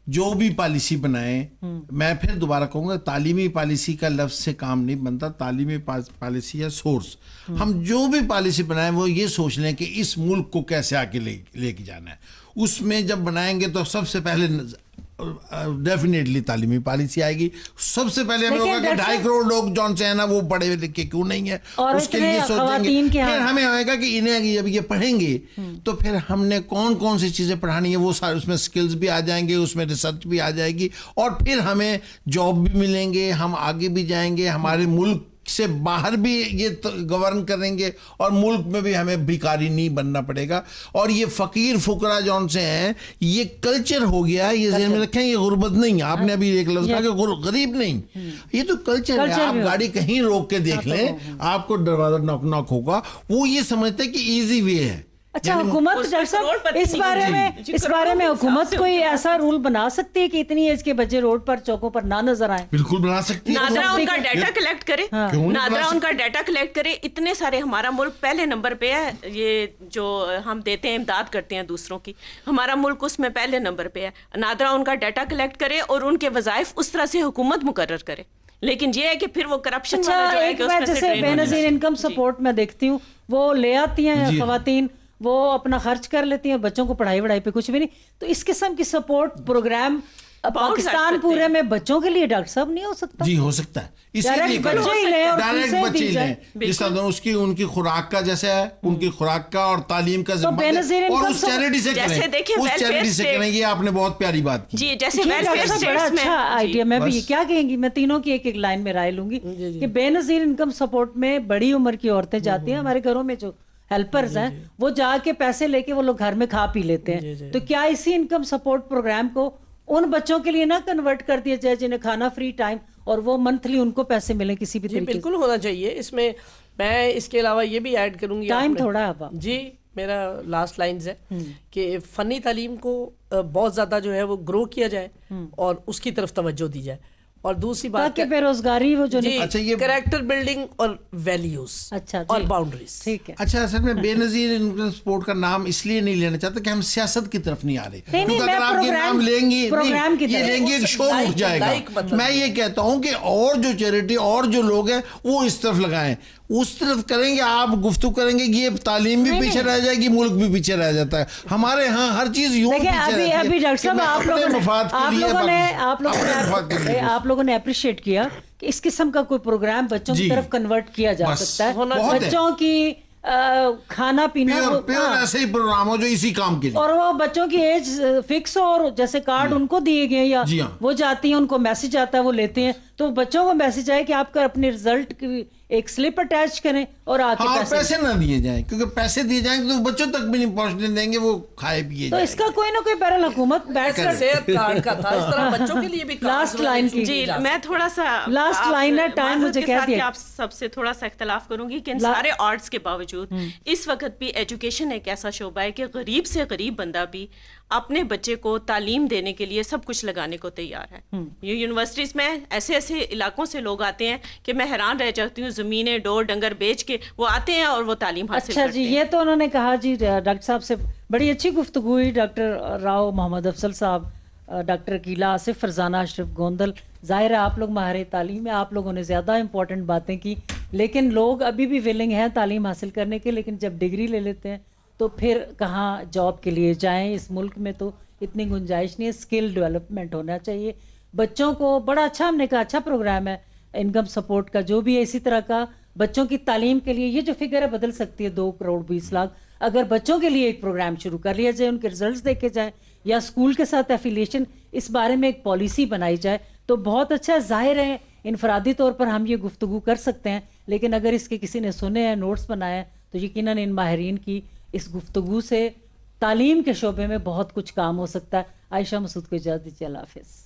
[SPEAKER 3] جو بھی پالیسی بنائیں. میں پھر دوبارہ کہوں گا, تعلیمی پالیسی کا لفظ سے کام نہیں بنتا, تعلیمی پالیسی ہے سورس. ہم جو بھی پالیسی بنائیں وہ یہ سوچ لیں کہ اس ملک کو کیسے آگے لے کے جانا ہے. اس میں جب بنائیں گے تو سب سے پہلے ڈیفینیٹلی تعلیمی پالیسی آئے گی. سب سے پہلے ہمیں ہوگا کہ 2.5 کروڑ لوگ جون سے ہیں نا, وہ پڑھے لکھے کیوں نہیں ہیں, اس کے لیے سوچیں گے. پھر ہمیں آئے گا کہ انہیں جب یہ پڑھیں گے تو پھر ہم نے کون کون سی چیزیں پڑھانی ہیں, وہ سارے اس میں سکلز بھی آ جائیں گے, اس میں ریسرچ بھی آ جائے گی, اور پھر ہمیں جاب بھی ملیں گے, ہم آگے بھی جائیں گے, ہمارے ملک سے باہر بھی یہ گورن کریں گے, اور ملک میں بھی ہمیں بھکاری نہیں بننا پڑے گا. اور یہ فقیر فقراء جون سے ہیں, یہ کلچر ہو گیا ہے, یہ ذہن میں رکھیں, یہ غربت نہیں. آپ نے ابھی ایک لفظ کہا کہ غریب نہیں, یہ تو کلچر ہے. آپ گاڑی کہیں روک کے دیکھ لیں, آپ کو دروازہ ناک ناک ہوگا, وہ یہ سمجھتے ہیں کہ ایزی وے ہے.
[SPEAKER 1] اچھا, حکومت ڈاکٹر صاحب اس بارے میں حکومت کوئی ایسا رول بنا سکتی ہے کہ اتنی ایج کے بچے روڈ پر چوکوں پر نہ نظر آئیں؟
[SPEAKER 3] بالکل بنا سکتی ہے.
[SPEAKER 2] نادرا ان کا ڈیٹا کلیکٹ کرے, نادرا ان کا ڈیٹا کلیکٹ کرے. اتنے سارے, ہمارا ملک پہلے نمبر پہ ہے. یہ جو ہم دیتے ہیں, امداد کرتے ہیں دوسروں کی, ہمارا ملک اس میں پہلے نمبر پہ ہے. نادرا ان کا ڈیٹا کلیکٹ کرے اور ان کے وظائف اس طرح سے حکومت مقرر کرے. لیکن یہ ہے کہ پھر وہ کرپشن والا جو ہے کہ اس میں سے
[SPEAKER 1] جیسے بے نظیر انکم سپورٹ میں دیکھتی ہوں, وہ لے آتی ہیں خواتین, وہ اپنا خرچ کر لیتی ہیں, بچوں کو پڑھائی وڑھائی پہ کچھ بھی نہیں. تو اس قسم کی سپورٹ پروگرام پاکستان پورے میں بچوں کے لیے ڈاکٹر صاحب نہیں ہو سکتا؟
[SPEAKER 3] جی ہو سکتا ہے. ڈائریکٹ بچے ہی لیں, جس طرح ان کی خوراک کا جیسے ہے, ان کی خوراک کا اور تعلیم کا ذمہ ہے, اور اس چیریٹی سے کریں, اس چیریٹی سے کریں. یہ آپ نے بہت پیاری بات کی.
[SPEAKER 2] جی جیسے
[SPEAKER 1] بڑا اچھا آئیڈیا. میں بھی کیا کہیں گی, میں تینوں کی ایک ایک لائن میں رائے لوں گی کہ بے نظیر انکم سپورٹ میں بڑی عمر کی عورتیں جاتی ہیں ہمارے گھروں میں, جو ہیلپرز ہیں وہ جا کے پیسے لے کے وہ لوگ گھر میں کھا پی لیتے ہیں. تو کیا اسی انکم سپورٹ پروگرام کو ان بچوں کے لیے نہ کنورٹ کر دیا جائے جنہیں کھانا فری ٹائم اور وہ منتھلی ان کو پیسے ملیں کسی بھی طریقے سے؟
[SPEAKER 4] بالکل ہونا چاہیے. اس میں میں اس کے علاوہ یہ بھی ایڈ کروں گی.
[SPEAKER 1] ٹائم تھوڑا اب
[SPEAKER 4] جی میرا لاسٹ لائنز ہے کہ فنی تعلیم کو بہت زیادہ جو ہے وہ گرو کیا جائے اور اس کی طرف توجہ دی جائے. اور دوسری بات
[SPEAKER 1] کہ بے روزگاری وہ جو
[SPEAKER 4] کریکٹر بلڈنگ اور ویلیوز اور باؤنڈریز.
[SPEAKER 1] ٹھیک ہے.
[SPEAKER 3] اچھا اصل میں بے نظیر انکم سپورٹ کا نام اس لیے نہیں لینا چاہتا کہ ہم سیاست کی طرف نہیں آ رہے, کیونکہ اگر آپ یہ نام لیں گے یہ لیں گے ایک شور اٹھ جائے گا. میں یہ کہتا ہوں کہ اور جو چیریٹی اور جو لوگ ہیں وہ اس طرف لگائیں, اس طرف کریں گے. آپ گفتگو کریں گے کہ یہ تعلیم بھی پیچھے رہ جائے گی, ملک بھی پیچھے رہ جاتا ہے. ہمارے ہاں ہر چیز یوں پیچھے رہتی ہے.
[SPEAKER 1] ابھی ڈاکٹر صاحب آپ لوگوں نے اپریشیٹ کیا کہ اس قسم کا کوئی پروگرام بچوں کی طرف کنورٹ کیا جا سکتا ہے. بچوں کی کھانا پینا
[SPEAKER 3] ایسے ہی پروگرام ہو جو اسی کام کے لیے,
[SPEAKER 1] اور وہ بچوں کی ایج فکس ہو, اور جیسے کارڈ ان کو دیے گئے یا وہ جاتی ہیں ان کو میسج آتا ہے وہ لیتے ہیں, تو بچوں کو میسج آئے کہ آپ کا اپنے رزلٹ کی ایک سلپ اٹیچ کریں اور آ کے
[SPEAKER 3] پیسے نہ دیے جائیں, کیونکہ پیسے دیے جائیں گے تو بچوں تک بھی نہیں پہنچنے دیں گے, وہ کھائے پیے.
[SPEAKER 1] تو اس کا کوئی نہ کوئی بہرحال حکومت بیٹھ کر
[SPEAKER 4] صحت کارڈ کا تھا اس طرح بچوں کے لیے بھی.
[SPEAKER 1] لاسٹ لائن کی
[SPEAKER 2] جی میں تھوڑا سا
[SPEAKER 1] لاسٹ لائن ہے, ٹائم مجھے کہہ دیا.
[SPEAKER 2] آپ سب سے تھوڑا سا اختلاف کروں گی کہ ان سارے آرٹس کے باوجود اس وقت بھی ایجوکیشن ایک ایسا شعبہ ہے کہ غریب سے غریب بندہ بھی اپنے بچے کو تعلیم دینے کے لیے سب کچھ لگانے کو تیار ہے. یہ یونیورسٹیز میں ایسے ایسے علاقوں سے لوگ آتے ہیں کہ میں حیران رہ جاتی ہوں, زمینیں ڈور ڈنگر بیچ کے وہ آتے ہیں اور وہ تعلیم حاصل کرتے ہیں.
[SPEAKER 1] اچھا جی, یہ تو انہوں نے کہا جی ڈاکٹر صاحب سے بڑی اچھی گفتگو ہوئی. ڈاکٹر راؤ محمد افضل صاحب, ڈاکٹر کیلا آصف, فرزانہ اشرف گوندل. ظاہر ہے آپ لوگ ماہر تعلیم ہیں, آپ لوگوں نے زیادہ امپورٹنٹ باتیں کی, لیکن لوگ ابھی بھی ولنگ ہیں تعلیم حاصل کرنے کے, لیکن جب ڈگری لے لیتے ہیں تو پھر کہاں جاب کے لیے جائیں. اس ملک میں تو اتنی گنجائش نہیں ہے, اسکل ڈیولپمنٹ ہونا چاہیے بچوں کو. بڑا اچھا ہم نے کہا اچھا پروگرام ہے انکم سپورٹ کا جو بھی ہے. اسی طرح کا بچوں کی تعلیم کے لیے یہ جو فگر ہے بدل سکتی ہے 2.20 کروڑ. اگر بچوں کے لیے ایک پروگرام شروع کر لیا جائے, ان کے ریزلٹس دیکھے جائیں یا اسکول کے ساتھ ایفیلیشن, اس بارے میں ایک پالیسی بنائی جائے تو بہت اچھا. ظاہر ہے انفرادی طور پر ہم یہ گفتگو کر سکتے ہیں, لیکن اگر اس کے کسی نے سنے ہیں, نوٹس بنائے ہیں, تو یقیناً ان ماہرین کی اس گفتگو سے تعلیم کے شعبے میں بہت کچھ کام ہو سکتا ہے. عائشہ مسعود کو اجازت دیجیے. اللہ حافظ.